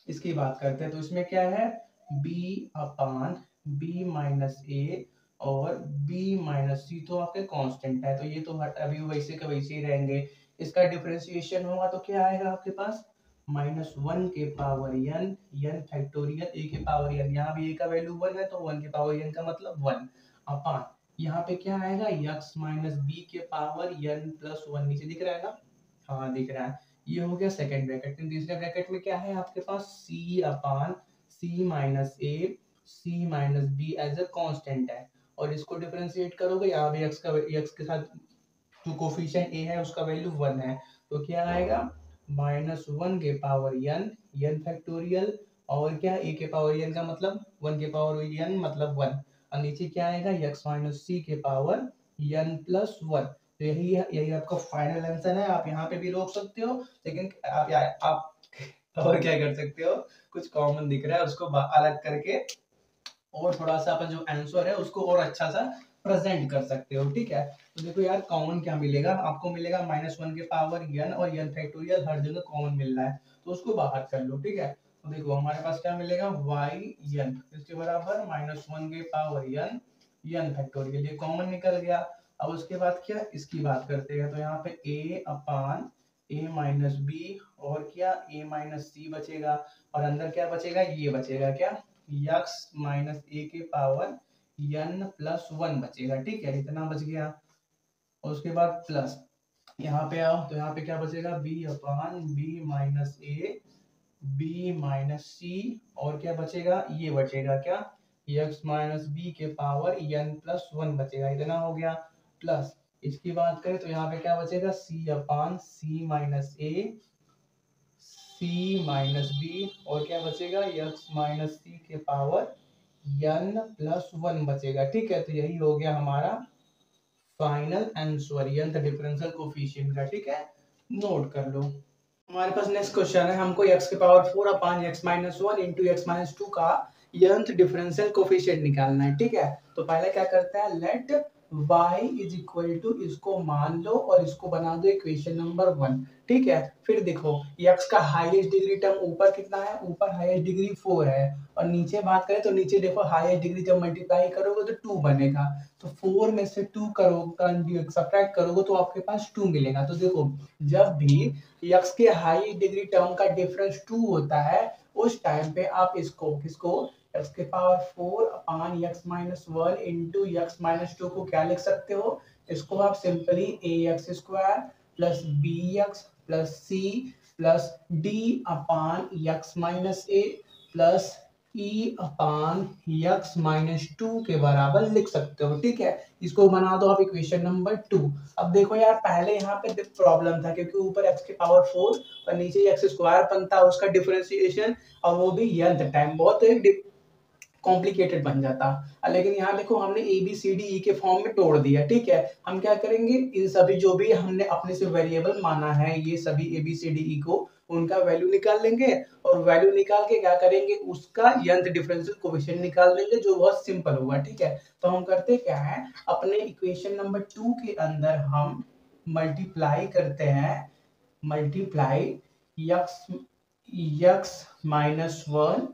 Speaker 1: इसकी बात करते हैं, तो इसमें क्या है b upon b minus a, और b माइनस सी तो आपके कांस्टेंट है, तो ये तो अभी वैसे के वैसे ही रहेंगे। इसका डिफरेंशिएशन होगा तो क्या आएगा आपके पास माइनस 1 के पावर n फैक्टोरियल a के पावर n, यहाँ भी a का वैल्यू 1 है तो 1 के पावर n का मतलब 1 अपान यहाँ पे क्या आएगा x माइनस बी के पावर n प्लस 1, नीचे दिख रहा है ना, हाँ दिख रहा है। ये हो गया सेकंड ब्रैकेट। तीसरे ब्रैकेट में क्या है आपके पास c upon c minus a, c minus b as a constant है, और इसको डिफरेंशिएट करोगे, यहाँ भी x के साथ जो कोफिशिएंट a है उसका वैल्यू 1 है, तो क्या आएगा -1 के पावर n फैक्टोरियल, और क्या a के पावर n का मतलब 1 के पावर n मतलब 1, और नीचे क्या आएगा x माइनस c के पावर n प्लस 1। तो यही आपका फाइनल आंसर है। आप यहाँ पे भी रोक सकते हो, लेकिन आप और क्या कर सकते हो, कुछ कॉमन दिख रहा है उसको अलग करके और थोड़ा सा अपन जो आंसर है उसको और अच्छा सा प्रेजेंट कर सकते हो। ठीक है, तो देखो यार कॉमन क्या मिलेगा आपको, मिलेगा -1 के पावर n और n फैक्टोरियल हर जगह कॉमन मिल रहा है, तो उसको बाहर कर लो। ठीक है, तो देखो हमारे पास क्या मिलेगा y n इसके बराबर -1 के पावर n फैक्टोरियल, ये कॉमन निकल गया। अब उसके बाद क्या इसकी बात करते हैं, तो यहाँ पे a upon a minus b और क्या a माइनस सी बचेगा, और अंदर क्या बचेगा, ये बचेगा क्या x माइनस ए के पावर n प्लस 1 बचेगा। ठीक है, इतना बच गया। और उसके बाद प्लस यहाँ पे आओ, तो यहाँ पे क्या बचेगा b upon b minus a b minus c, और क्या बचेगा, ये बचेगा क्या x माइनस बी के पावर n प्लस 1 बचेगा, इतना हो गया। प्लस इसकी बात करें तो यहाँ पे क्या बचेगा c अपान सी माइनस ए सी माइनस बी, और क्या बचेगा x माइनस सी के पावर n प्लस 1 बचेगा। ठीक है, तो यही हो गया हमारा फाइनल आंसर डिफरेंशियल कोफिशिएंट का। ठीक है, नोट कर लो। हमारे पास नेक्स्ट क्वेश्चन है, हमको x के पावर 4 अपान x minus 1 into x minus 2 का यंथ डिफरेंशियल कोफिशिएंट निकालना है। ठीक है, तो पहले क्या करते हैं, let y is equal to, इसको मान लो और इसको बना दो इक्वेशन नंबर 1। ठीक है, फिर देखो x का हाईएस्ट डिग्री टर्म ऊपर कितना है, ऊपर हाईएस्ट डिग्री 4 है, और नीचे बात करें तो नीचे देखो हाईएस्ट डिग्री जब मल्टीप्लाई करोगे तो 2 बनेगा, तो 4 में से 2 करोगे सब्ट्रैक्ट करोगे तो आपके पास 2 मिलेगा। तो देखो जब भी x के हाई डिग्री टर्म का डिफरेंस 2 होता है, उस टाइम पे आप इसको किसको x के पावर 4 अपान x minus 1 into x minus 2 को क्या लिख सकते हो, इसको आप simply ax square plus bx plus c plus d upon x minus a plus e upon x minus 2 के बराबर लिख सकते हो। ठीक है, इसको बना दो आप इक्वेशन नंबर 2। अब देखो यार पहले यहाँ पे प्रॉब्लम था क्योंकि ऊपर x के पावर 4 और नीचे x स्क्वायर बनता है उसका डिफरेंशिएशन, और वो भी nth टाइम, बहुत कॉम्प्लिकेटेड बन जाता। लेकिन यहाँ देखो हमने A B C D E के फॉर्म में तोड़ दिया। ठीक है, हम क्या करेंगे, इन सभी जो भी हमने अपने से वेरिएबल माना है, ये सभी A B C D E को, उनका वैल्यू निकाल लेंगे, और वैल्यू निकाल के क्या करेंगे, उसका यंथ डिफरेंशियल कोएफिशिएंट निकाल देंगे, जो बहुत सिंपल होगा। ठीक है, तो हम करते क्या है, अपने इक्वेशन नंबर 2 के अंदर हम मल्टीप्लाई करते हैं, multiply x minus 1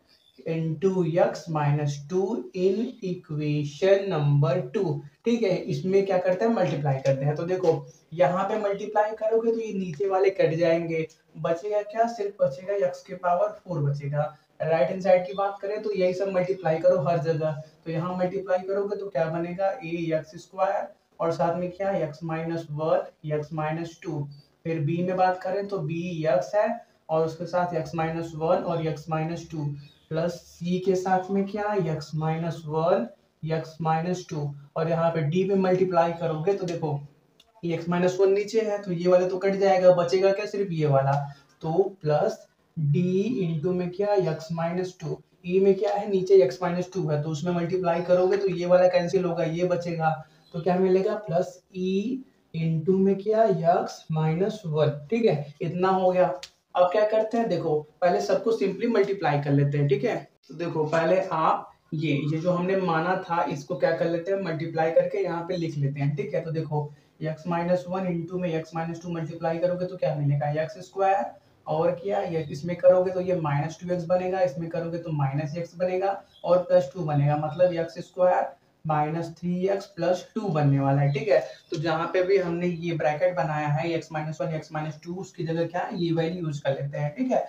Speaker 1: into x minus 2 in equation number 2। ठीक है, इसमें क्या करते हैं, मल्टीप्लाई करते हैं। तो देखो यहाँ पे मल्टीप्लाई करोगे तो ये नीचे वाले कट जाएंगे, बचेगा क्या, सिर्फ बचेगा x के पावर 4 बचेगा। राइट हैंड साइड की बात करें तो यही सब मल्टीप्लाई करो हर जगह, तो यहाँ मल्टीप्लाई करोगे तो क्या बनेगा, a x स्क्वायर और साथ में क्या x माइनस 1 x माइनस 2, फिर b में बात करें तो b x है और उसके साथ x माइनस 1 और x माइनस 2, प्लस c के साथ में क्या x माइनस 1 x माइनस 2, और यहाँ पे d पे मल्टीप्लाई करोगे तो देखो ये x माइनस 1 नीचे है तो ये वाला तो कट जाएगा, बचेगा क्या, सिर्फ ये वाला, तो प्लस d इंटू में क्या x माइनस 2, e में क्या है, नीचे x माइनस 2 है तो उसमें मल्टीप्लाई करोगे तो ये वाला कैंसिल होगा, ये बचेगा, तो क्या मिलेगा, प्लस e इंटू में क्या x माइनस 1। ठीक है, इतना हो गया। अब क्या करते हैं, देखो पहले सबको सिंपली मल्टीप्लाई कर लेते हैं। ठीक है, तो देखो पहले आप ये जो हमने माना था इसको क्या कर लेते हैं, मल्टीप्लाई करके यहाँ पे लिख लेते हैं। ठीक है, तो देखो x माइनस 1 इंटू में x माइनस 2 मल्टीप्लाई करोगे तो क्या मिलेगा, x स्क्वायर, और क्या ये इसमें करोगे तो ये माइनस 2x बनेगा, इसमें करोगे तो माइनस x बनेगा, और प्लस 2 बनेगा, मतलब x square minus 3x plus 2 बनने वाला है। ठीक है, तो जहाँ पे भी हमने ये ब्रैकेट बनाया है x माइनस 1 x माइनस 2, उसकी जगह क्या है, ये वैल्यू यूज कर लेते हैं। ठीक है,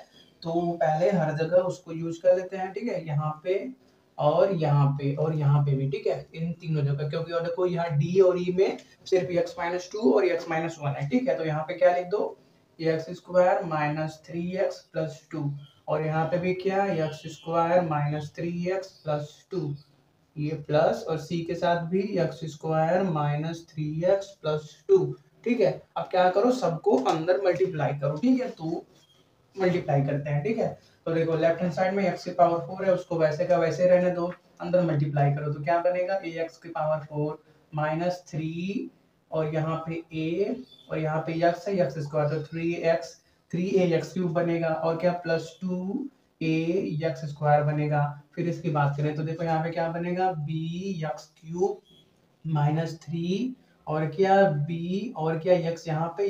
Speaker 1: तो पहले हर जगह उसको यूज कर लेते हैं। ठीक है, यहाँ पे और यहाँ पे और यहाँ पे भी। ठीक है, इन तीनों जगह, क्योंकि और देखो यहाँ d और e में सिर्फ x माइनस 2 और x माइनस 1 है। ठीक है, तो यहाँ पे क्या लिख दो, x square minus 3x plus 2, और यहाँ पे भी क्या, x square minus 3x plus 2, ये प्लस, और c के साथ भी x square minus 3x plus 2, ठीक है। अब क्या करो, सबको अंदर मल्टीप्लाई करो, ठीक है। तो मल्टीप्लाई करते हैं, ठीक है। तो देखो लेफ्ट हैंड साइड में एक्स की पावर 4 है, उसको वैसे का वैसे रहने दो, अंदर मल्टीप्लाई करो तो क्या बनेगा, ए एक्स की पावर 4 माइनस 3 और यहाँ पे ए और यहाँ पे एक्स है, एक्स स्क्वायर, तो 3 ए एक्स क्यूब बनेगा और क्या प्लस 2 ए एक्स स्क्वायर बनेगा। फिर इसकी बात करें तो देखो यहाँ पे क्या बनेगा, बी एक्स क्यूब माइनस 3 और क्या बी और क्या यक्स यहाँ पे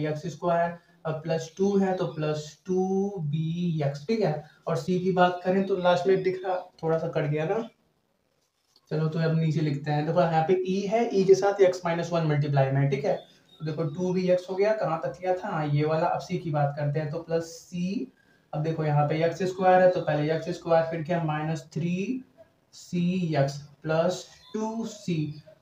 Speaker 1: एक्स स्क्वायर, अब प्लस 2 है तो प्लस 2 बी एक्स, ठीक है। और सी की बात करें तो लास्ट में दिख रहा, थोड़ा सा कट गया ना, चलो तो अब नीचे लिखते हैं। देखो यहाँ पे ई है, ई के साथ एक्स माइनस 1 मल्टीप्लाई में, ठीक है। तो देखो 2 बी एक्स हो गया, कहाँ तक किया था, हाँ ये वाला। अब सी की बात करते हैं तो प्लस सी, अब देखो यहाँ पे एक्स स्क्वायर है तो पहले एक्स स्क्वायर, फिर क्या minus 3 c x plus 2 c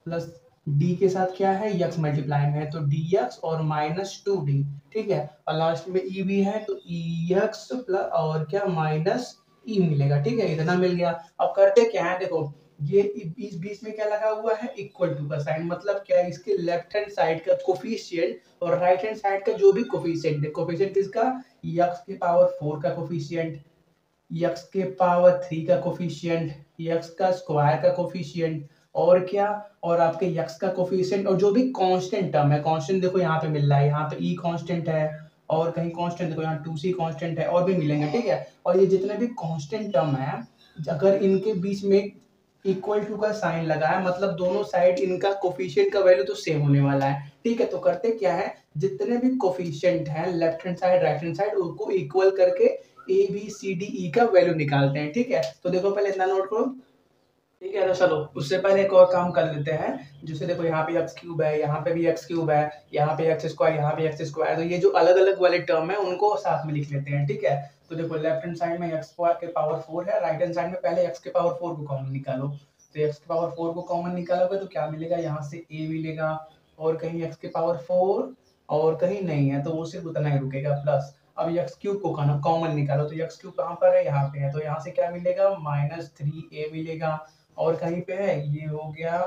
Speaker 1: plus d के साथ क्या है, यक्स मल्टीप्लाई में है तो डी एक्स और माइनस 2 डी, ठीक है। और लास्ट में ई भी है तो ई एक्स प्लस और क्या माइनस ई मिलेगा, ठीक है। इतना मिल गया। अब करते क्या है, देखो ये इस बीच में क्या लगा हुआ है, इक्वल टू का साइन, मतलब क्या है, इसके लेफ्ट हैंड साइड का कोफिशिएंट और राइट हैंड साइड का जो भी कोफिशिएंट है, कोफिशिएंट किसका, एक्स की पावर 4 का कोफिशिएंट, एक्स के पावर 3 का कोफिशिएंट, एक्स का स्क्वायर का कोफिशिएंट और क्या, और आपके एक्स का कोफिशिएंट और जो भी कांस्टेंट टर्म है, कांस्टेंट देखो यहाँ पे मिल रहा है, यहाँ पे ई कांस्टेंट है और कहीं कांस्टेंट देखो यहाँ 2c कांस्टेंट है और भी मिलेंगे, ठीक है। और ये जितने भी कांस्टेंट टर्म है, अगर इनके बीच में इक्वल टू का साइन लगा है, मतलब दोनों साइड इनका कोफिशिएंट का वैल्यू तो सेम होने वाला है, ठीक है। तो करते क्या है, जितने भी कोफिशिएंट हैं left hand side right hand side, उनको इक्वल करके A B C D E का वैल्यू निकालते हैं, ठीक है। तो देखो पहले इतना नोट करो, ठीक है। तो चलो उससे पहले एक और काम कर लेते हैं, जैसे देखो यहाँ पे एक्स क्यूब है, यहाँ पे भी एक्स क्यूब है, यहाँ पे एक्स स्क्वायर, यहाँ पे एक्स स्क्वायर, तो ये जो अलग अलग वाले टर्म है उनको साथ में लिख लेते हैं, ठीक है। तो देखो लेफ्ट हैंड साइड में एक्स स्क्वायर के पावर 4 है, राइट हैंड साइड में पहले एक्स के पावर 4 को कॉमन निकालो। तो एक्स के पावर 4 को कॉमन निकालोगे तो क्या मिलेगा, यहाँ से ए मिलेगा और कहीं एक्स के पावर 4 और कहीं नहीं है तो वो सिर्फ उतना ही रुकेगा प्लस। अब एक्स क्यूब को कॉमन निकालो तो एक्स क्यूब कहाँ पर है, यहाँ पे है, तो यहाँ से क्या मिलेगा, -3a मिलेगा और कहीं पे है, ये हो गया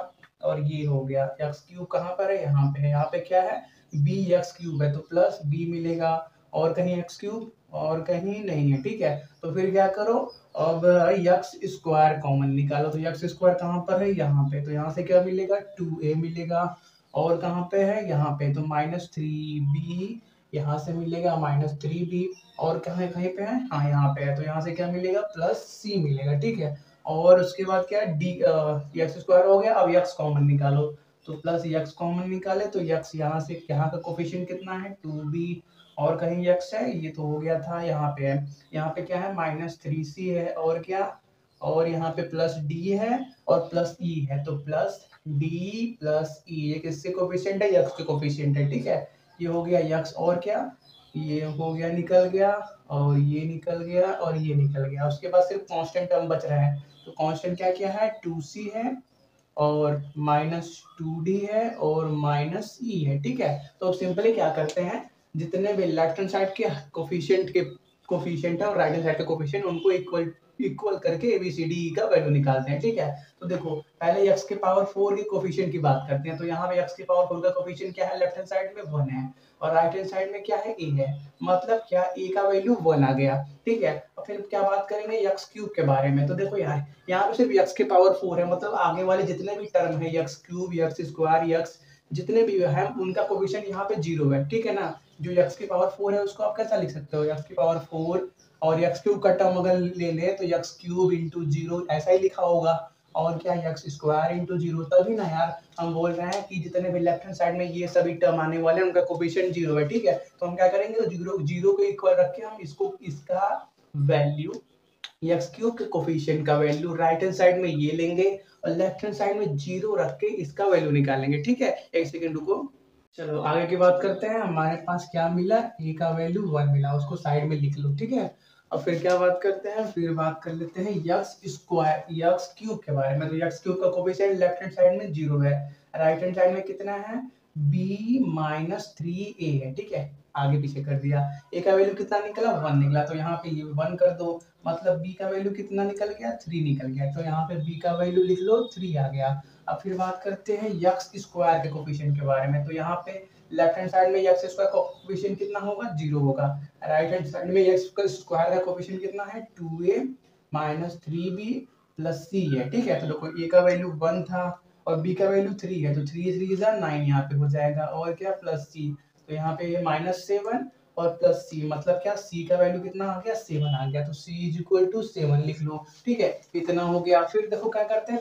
Speaker 1: और ये हो गया। एक्स क्यूब कहाँ पर है, यहाँ पे है, यहाँ पे क्या है, बी एक्स क्यूब है तो प्लस बी मिलेगा और कहीं एक्स क्यूब और कहीं नहीं है, ठीक है। तो फिर क्या करो, अब एक्स स्क्वायर कॉमन निकालो तो एक्स स्क्वायर कहाँ पर है, यहाँ पे, तो यहाँ से क्या मिलेगा, 2a मिलेगा और कहाँ पे है, यहाँ पे, तो -3b, यहाँ से मिलेगा -3b और कहीं कहीं पे है, हाँ यहाँ पे है, तो यहाँ से क्या मिलेगा, +c मिलेगा, ठीक है। और उसके बाद क्या है, डी एक्स स्क्वायर हो गया। अब एक्स कॉमन निकालो तो प्लस एक्स कॉमन निकाले तो एक्स यहाँ से, यहाँ का कोफिशिएंट कितना है, 2b और कहीं एक्स है, ये तो हो गया था, यहाँ पे है, यहाँ पे क्या है, -3c है और क्या, और यहाँ पे प्लस डी है और प्लस ई है, तो प्लस डी प्लस ई, ये किसके कोफिशिएंट है, एक्स के कोफिशिएंट है, ठीक है। ये हो गया एक्स और क्या, ये हो गया, निकल गया और ये निकल गया और ये निकल गया। उसके बाद सिर्फ कांस्टेंट टर्म बच रहा है, तो कांस्टेंट क्या क्या है, 2c है और -2d है और -e है, ठीक है। तो अब सिंपली क्या करते हैं, जितने भी लेफ्ट हैंड साइड के कोफिशिएंट है और राइट हैंड साइड के कोफिशिएंट, उनको इक्वल इक्वल करके ABCD का वैल्यू निकालते हैं, ठीक है। तो देखो पहले x के पावर 4 के कोफिशिएंट की बात करते हैं, तो यहाँ पे x के पावर 4 का कोफिशिएंट क्या है, लेफ्ट हैंड साइड में 1 है और राइट हैंड साइड में क्या है, a है, मतलब क्या, a का वैल्यू 1 आ गया, ठीक है। और फिर क्या बात करेंगे एक्स क्यूब के बारे में, तो देखो यार यहाँ पे सिर्फ x के पावर 4 है, मतलब आगे वाले जितने भी टर्म है, x cube, x square, x जितने भी है, उनका कोफिशिएंट यहाँ पे 0 है, ठीक है ना। जो x की पावर 4 है उसको आप कैसा लिख सकते हो, x की पावर 4 और एक्स क्यूब का टर्म अगर ले ले तो एक्स क्यूब इंटू 0 ऐसा ही लिखा होगा और क्या, एक्स स्क्वायर इंटू 0, तभी ना यार हम बोल रहे हैं कि जितने भी लेफ्ट हैंड साइड में ये सभी टर्म आने वाले हैं उनका कोफिशिएंट 0 है, ठीक है। तो हम क्या करेंगे, तो 0 को इक्वल रख के हम इसको, इसका वैल्यू, एक्स क्यूब के कोफिशिएंट का वैल्यू राइट हैंड साइड में ये लेंगे और लेफ्ट हैंड साइड में 0 रख के इसका वैल्यू निकालेंगे, ठीक है। एक सेकंड रुको, चलो आगे की बात करते हैं। हमारे पास क्या मिला, ए का वैल्यू 1 मिला, उसको साइड में लिख लो, ठीक है। अब फिर क्या बात करते हैं, फिर बात कर लेते हैं एक्स स्क्वायर एक्स क्यूब के बारे में। तो एक्स क्यूब का कोफिशिएंट लेफ्ट हैंड साइड में 0 है, राइट हैंड साइड में कितना है, b-3a है, ठीक है। आगे पीछे कर दिया, a का वैल्यू कितना निकला, 1 निकला, तो यहाँ पे ये 1 कर दो, मतलब b का वैल्यू कितना निकल गया, 3 निकल गया, तो यहाँ पे b का वैल्यू लिख लो 3 आ गया। अब फिर बात करते हैं एक्स स्क्वायर के कोफिशिएंट के बारे में, तो यहाँ पे लेफ्ट हैंड साइड में एक्स स्क्वायर का कोफिशिएंट कितना होगा, 0 होगा। राइट हैंड साइड में एक्स स्क्वायर का कोफिशिएंट कितना है, 2a minus 3b plus c है। ठीक है, तो देखो a का वैल्यू 1 था और b का वैल्यू 3 है, तो 3 3 जा 9 यहाँ पे हो जाएगा, और क्या प्लस c, तो यहाँ पे ये -7 और प्लस c, मतलब क्या c का वैल्यू कितना आ गया, 7 आ गया, तो c इज इक्वल टू 7 लिख लो। ठीक है, इतना हो गया। फिर देखो क्या करते हैं,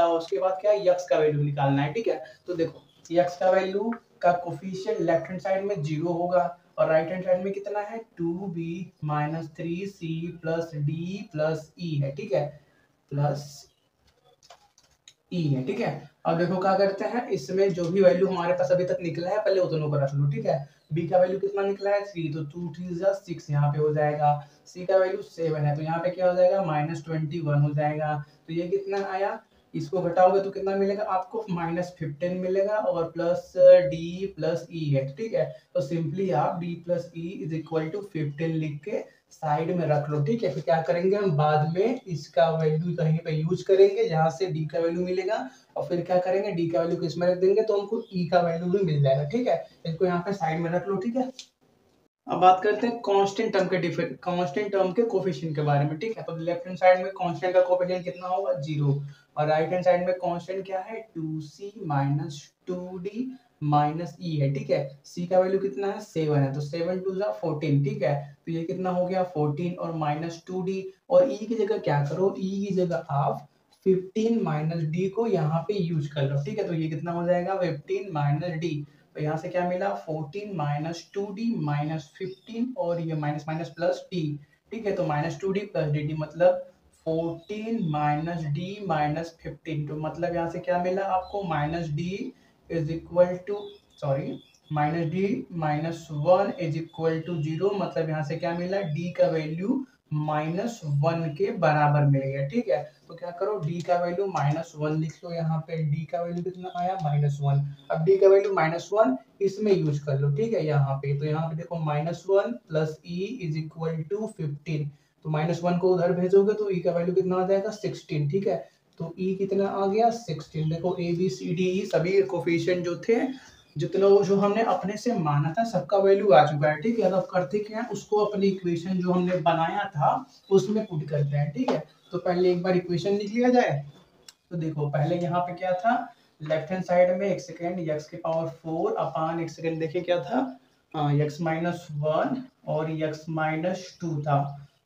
Speaker 1: उसके बाद क्या x का वैल्यू निकालना है। ठीक है, तो देखो x का वैल्यू का कोफिशिएंट लेफ्ट हैंड साइड में 0 होगा और राइट हैंड साइड में कितना है, 2b minus 3c plus d plus e है। ठीक है, प्लस ई है। ठीक है, अब देखो क्या करते हैं, इसमें जो भी वैल्यू हमारे पास अभी तक निकला है पहले उतनों को रख लो। ठीक है, बी का वैल्यू कितना निकला है, 3, तो 2 3 जा 6 यहाँ पे हो जाएगा। सी का वैल्यू 7 है, तो यहाँ पे क्या हो जाएगा, -21 हो जाएगा। तो ये कितना आया, इसको घटाओगे तो कितना मिलेगा आपको, -15 मिलेगा और प्लस डी प्लस ई है। ठीक है, तो सिंपली आप d plus e is equal to 15 लिख के साइड में रख लो। ठीक है, फिर क्या करेंगे हम बाद में इसका वैल्यू कहीं पे यूज करेंगे जहां से डी का वैल्यू मिलेगा, और फिर क्या करेंगे, डी का वैल्यू किस में रख देंगे तो हमको ई का वैल्यू भी मिल जाएगा। ठीक है, इसको यहाँ पे साइड में रख लो। ठीक है, अब बात करते हैं कांस्टेंट टर्म के कोफिशिएंट के बारे में। ठीक है, तो लेफ्ट हैंड साइड में कांस्टेंट का कोफिशिएंट कितना होगा, 0, और राइट हैंड साइड में कांस्टेंट क्या है, 2c minus 2d minus e है। ठीक है, c का वैल्यू कितना है, 7 है, तो 7 2 जा 14। ठीक है, तो ये कितना हो गया, 14 और माइनस 2d, और e की जगह क्या करो, e की जगह आप 15 माइनस d को यहाँ पे यूज कर लो। ठीक है, तो ये कितना हो जाएगा, 15 माइनस d, तो यहाँ से क्या मिला, 14 माइनस 2d माइनस 15, और ये माइनस माइनस प्लस d। ठीक है, तो माइनस 2d प्लस dt मतलब 14 माइनस d माइनस 15, तो मतलब यहाँ से क्या मिला आपको, minus d is equal to, sorry, minus d minus 1 is equal to 0, मतलब यहाँ से क्या मिला, d का वैल्यू -1 के बराबर मिल गया। ठीक है, तो क्या करो, d का वैल्यू -1 लिख लो, यहाँ पे d का वैल्यू कितना आया, -1। अब d का वैल्यू -1 इसमें यूज कर लो। ठीक है, यहाँ पे तो यहाँ पे देखो -1 plus e is equal to 15, तो -1 को उधर भेजोगे तो e का वैल्यू कितना आ जाएगा, 16। ठीक है, तो e कितना आ गया, 16। देखो a b c d e सभी कोफिशिएंट जो थे, जितना जो हमने अपने से माना था सबका वैल्यू आ चुका है। ठीक है, अब करते क्या है, उसको अपनी इक्वेशन जो हमने बनाया था उसमें पुट करते हैं। ठीक है, तो पहले एक बार इक्वेशन लिख लिया जाए। तो देखो पहले यहाँ पे क्या था, लेफ्ट हैंड साइड में एक सेकेंड x की पावर 4 अपान एक सेकेंड देखिए क्या था, x माइनस 1 और x माइनस 2 था।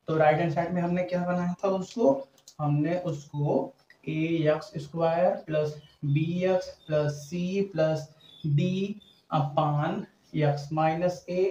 Speaker 1: तो राइट हैंड साइड में हमने क्या बनाया था उसको, हमने उसको a x square plus b x plus c plus d upon x minus a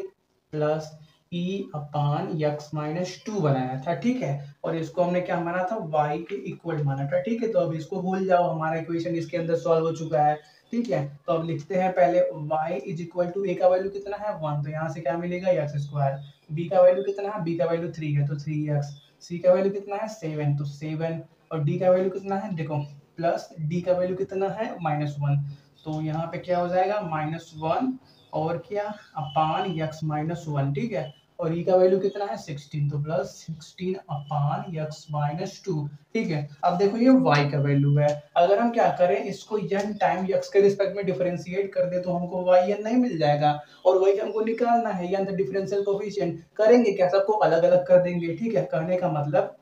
Speaker 1: plus e upon x minus 2 बनाया था। ठीक है, और इसको हमने क्या माना था, y के इक्वल माना था। ठीक है, तो अब इसको भूल जाओ, हमारा इक्वेशन इसके अंदर सॉल्व हो चुका है। ठीक है, तो अब लिखते हैं पहले y is equal to, a का वैल्यू कितना है 1, तो यहाँ से क्या मिलेगा, एक्स स्क्वायर, b का वैल्यू कितना है, b का वैल्यू 3 है तो 3x, c का वैल्यू कितना है 7, तो 7, और d का वैल्यू कितना है, देखो प्लस d का वैल्यू कितना है -1, तो यहाँ पे क्या हो जाएगा -1 और क्या अपान x -1। ठीक है, और e का वैल्यू कितना है 16, तो प्लस 16 अपान x माइनस 2। ठीक है, अब देखो ये y का वैल्यू है, अगर हम क्या करें इसको n टाइम x के रिस्पेक्ट में डिफरेंशिएट कर दे तो हमको yn नहीं मिल जाएगा, और वही हमको निकालना है n डिफरेंशियल कोएफिशिएंट। करेंगे क्या, सबको अलग अलग कर देंगे। ठीक है, कहने का मतलब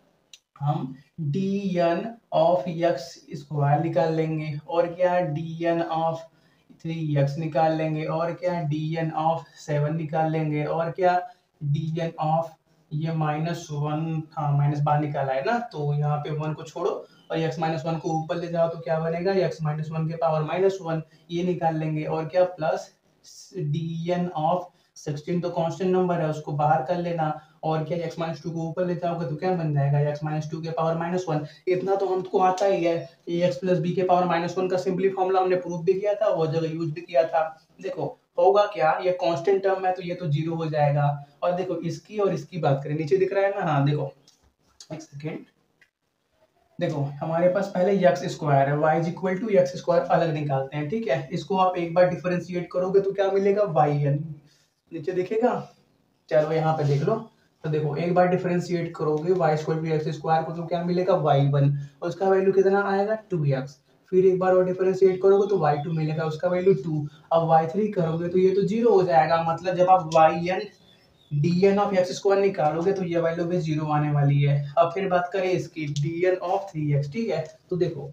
Speaker 1: हम dn ऑफ x स्क्वायर निकाल लेंगे, और क्या dn ऑफ 3x निकाल लेंगे, और क्या dn ऑफ 7 निकाल लेंगे, और क्या dn ऑफ ये -1, हाँ माइनस बार निकाला है ना, तो यहाँ पे 1 को छोड़ो और x -1 को ऊपर ले जाओ तो क्या बनेगा, x -1 के पावर -1 ये निकाल लेंगे, और क्या प्लस dn ऑफ 16 तो कांस्टेंट नंबर है उसको बाहर कर लेना, और क्या x -2 को ऊपर ले जाओगे तो क्या बन जाएगा, x -2 के पावर -1। इतना तो हमको आता ही है, ax प्लस b के पावर -1 का सिंपली फॉर्मूला हमने प्रूव भी किया था, वो जगह यूज भी किया था। देखो होगा क्या, ये कांस्टेंट टर्म है तो ये तो 0 हो जाएगा, और देखो इसकी और इसकी बात करें, नीचे दिख रहा है ना, हाँ देखो एक सेकेंड, देखो हमारे पास पहले x स्क्वायर है, y is equal to x square अलग निकालते हैं। ठीक है, इसको आप एक बार डिफरेंशिएट करोगे तो क्या मिलेगा, yn, नीचे दिखेगा, चलो यहाँ पे देख लो, तो देखो एक बार डिफरेंशिएट करोगे y equal to x square को तो क्या मिलेगा y1, और उसका वैल्यू कितना आएगा 2x, फिर एक बार और डिफरेंशिएट करोगे तो y2 मिलेगा, उसका वैल्यू 2। अब y3 करोगे तो ये तो 0 हो जाएगा, मतलब जब आप yn dn of x square निकालोगे तो ये वैल्यू भी 0 आने वाली है। अब फिर बात करें इसकी dn ऑफ 3x, ठीक है, तो देखो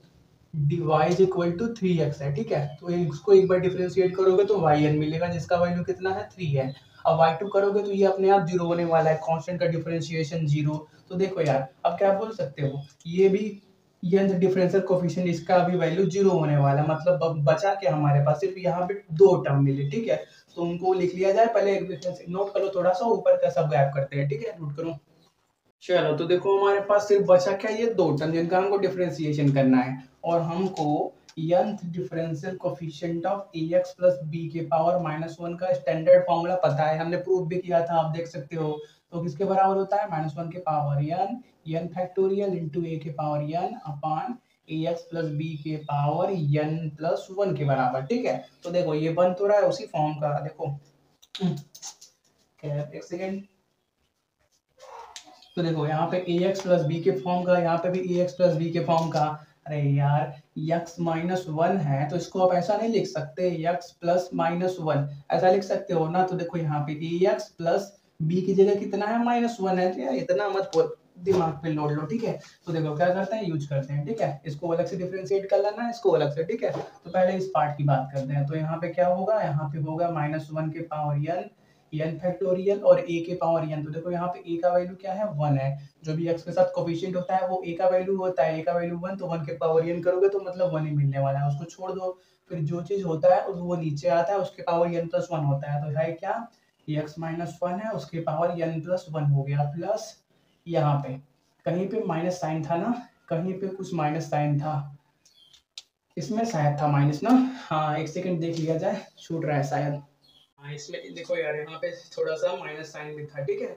Speaker 1: dy is equal to 3x है, ठीक है, तो इसको एक बार डिफरेंशिएट करोगे तो yn मिलेगा जिसका वैल्यू कितना है 3 है। अब y2 करोगे तो ये अपने आप 0 होने वाला है, कांस्टेंट का डिफरेंशिएशन 0। तो देखो यार अब क्या बोल सकते हो, ये भी ये डिफरेंशियल कोफिशिएंट इसका अभी वैल्यू 0 होने वाला है, मतलब अब बचा के हमारे पास सिर्फ यहाँ पे दो टर्म मिले, ठीक है, तो उनको लिख लिया जाए। पहले एक नोट करो, थोड़ा सा ऊपर का सब गैप करते हैं, ठीक है, नोट करो। चलो तो देखो हमारे पास सिर्फ बचा क्या, ये दो टर्म जिनका हमको डिफरेंशिएशन करना है, और हमको nth differential coefficient of ax plus b के पावर -1 का स्टैंडर्ड फॉर्मूला पता है, हमने प्रूव भी किया था, आप देख सकते हो। तो किसके बराबर होता है, -1 के power n factorial into a के पावर n अपान ax प्लस b के पावर n प्लस 1 के बराबर, ठीक है। तो देखो ये बन तो रहा है उसी फॉर्म का, देखो एक सेकेंड। तो देखो यहाँ पे ax प्लस बी के फॉर्म का, यहाँ पे भी ax प्लस बी के फॉर्म का। अरे यार x माइनस 1 है तो इसको आप ऐसा नहीं लिख सकते, x प्लस -1 ऐसा लिख सकते हो ना। तो देखो यहाँ पे ax प्लस बी की जगह कितना है, -1 है, तो यार इतना मत दिमाग पे लोड लो, ठीक है। तो देखो क्या करते हैं, यूज करते हैं, ठीक है, इसको अलग से डिफरेंशिएट कर लेना है, इसको अलग से, ठीक है। तो पहले इस पार्ट की बात करते हैं। तो यहाँ पे क्या होगा, यहाँ पे होगा -1 के पावर n फैक्टोरियल और a के पावर n। तो देखो यहाँ पे a का वैल्यू क्या है, 1 है, जो भी x के साथ कोफिशिएंट होता है वो a का वैल्यू होता है, a का वैल्यू 1, तो 1 के पावर n करोगे तो मतलब 1 ही मिलने वाला है, उसको छोड़ दो। फिर जो चीज होता है वो नीचे आता है, उसके पावर n प्लस 1 होता है, तो है क्या, x माइनस 1 है, उसके पावर n प्लस 1 हो गया, प्लस यहाँ पे कहीं पे माइनस साइन था ना, कहीं पे कुछ माइनस साइन था, इसमें शायद था माइनस ना, हाँ एक सेकंड देख लिया जाए, छूट रहा है शायद। हाँ इसमें देखो यार यहाँ पे थोड़ा सा माइनस साइन भी था, ठीक है,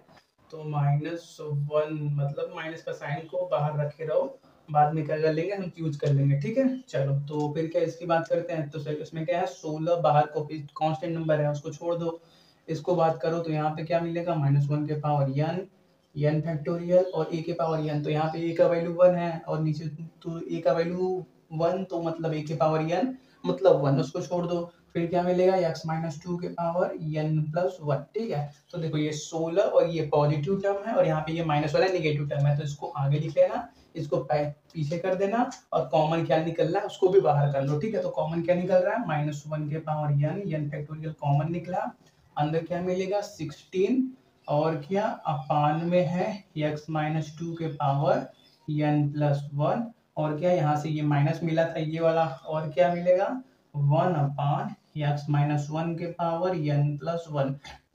Speaker 1: तो -1 मतलब माइनस का साइन को बाहर रखे रहो, बाद में क्या कर लेंगे, हम यूज कर लेंगे, ठीक है। चलो तो फिर क्या इसकी बात करते हैं। तो सर इसमें क्या है, 16 बाहर को कांस्टेंट नंबर है, उसको छोड़ दो। इसको बात करो तो यहाँ पे क्या मिलेगा, -1 के पावर n फैक्टोरियल और a के पावर n। तो यहाँ पे a का वैल्यू 1 है और नीचे तो a का वैल्यू 1, तो मतलब a के पावर n मतलब 1, उसको छोड़ दो। फिर क्या मिलेगा, x माइनस 2 के पावर n प्लस 1, ठीक है। तो देखो ये 16 और ये पॉजिटिव टर्म है और यहाँ पे ये माइनस वाला नेगेटिव टर्म है, तो इसको आगे लिख लेना, इसको पीछे कर देना, और कॉमन क्या निकल रहा है उसको भी बाहर कर लो, ठीक है। तो कॉमन क्या निकल रहा है, -1 के पावर n फैक्टोरियल कॉमन निकला, अंदर क्या मिलेगा 16, और क्या अपान में है x माइनस 2 के पावर n प्लस 1, और क्या यहाँ से ये माइनस मिला था ये वाला, और क्या मिलेगा 1 अपान x माइनस 1 के पावर n प्लस 1।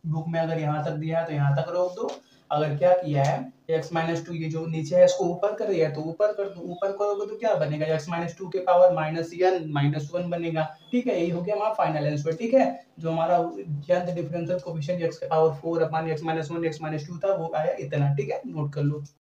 Speaker 1: बुक में अगर यहाँ तक दिया है तो यहाँ तक रोक दो, अगर क्या किया है x माइनस 2 ये जो नीचे है इसको ऊपर कर दिया है तो ऊपर कर दो, ऊपर करोगे तो क्या बनेगा, x माइनस 2 के पावर -n माइनस 1 बनेगा, ठीक है। यही हो गया हमारा फाइनल आंसर, ठीक है। जो हमारा nth डिफरेंशियल कोएफिशिएंट x के पावर 4 अपान x माइनस 1 x माइनस 2 था वो आया इतना, ठीक है, नोट कर लो।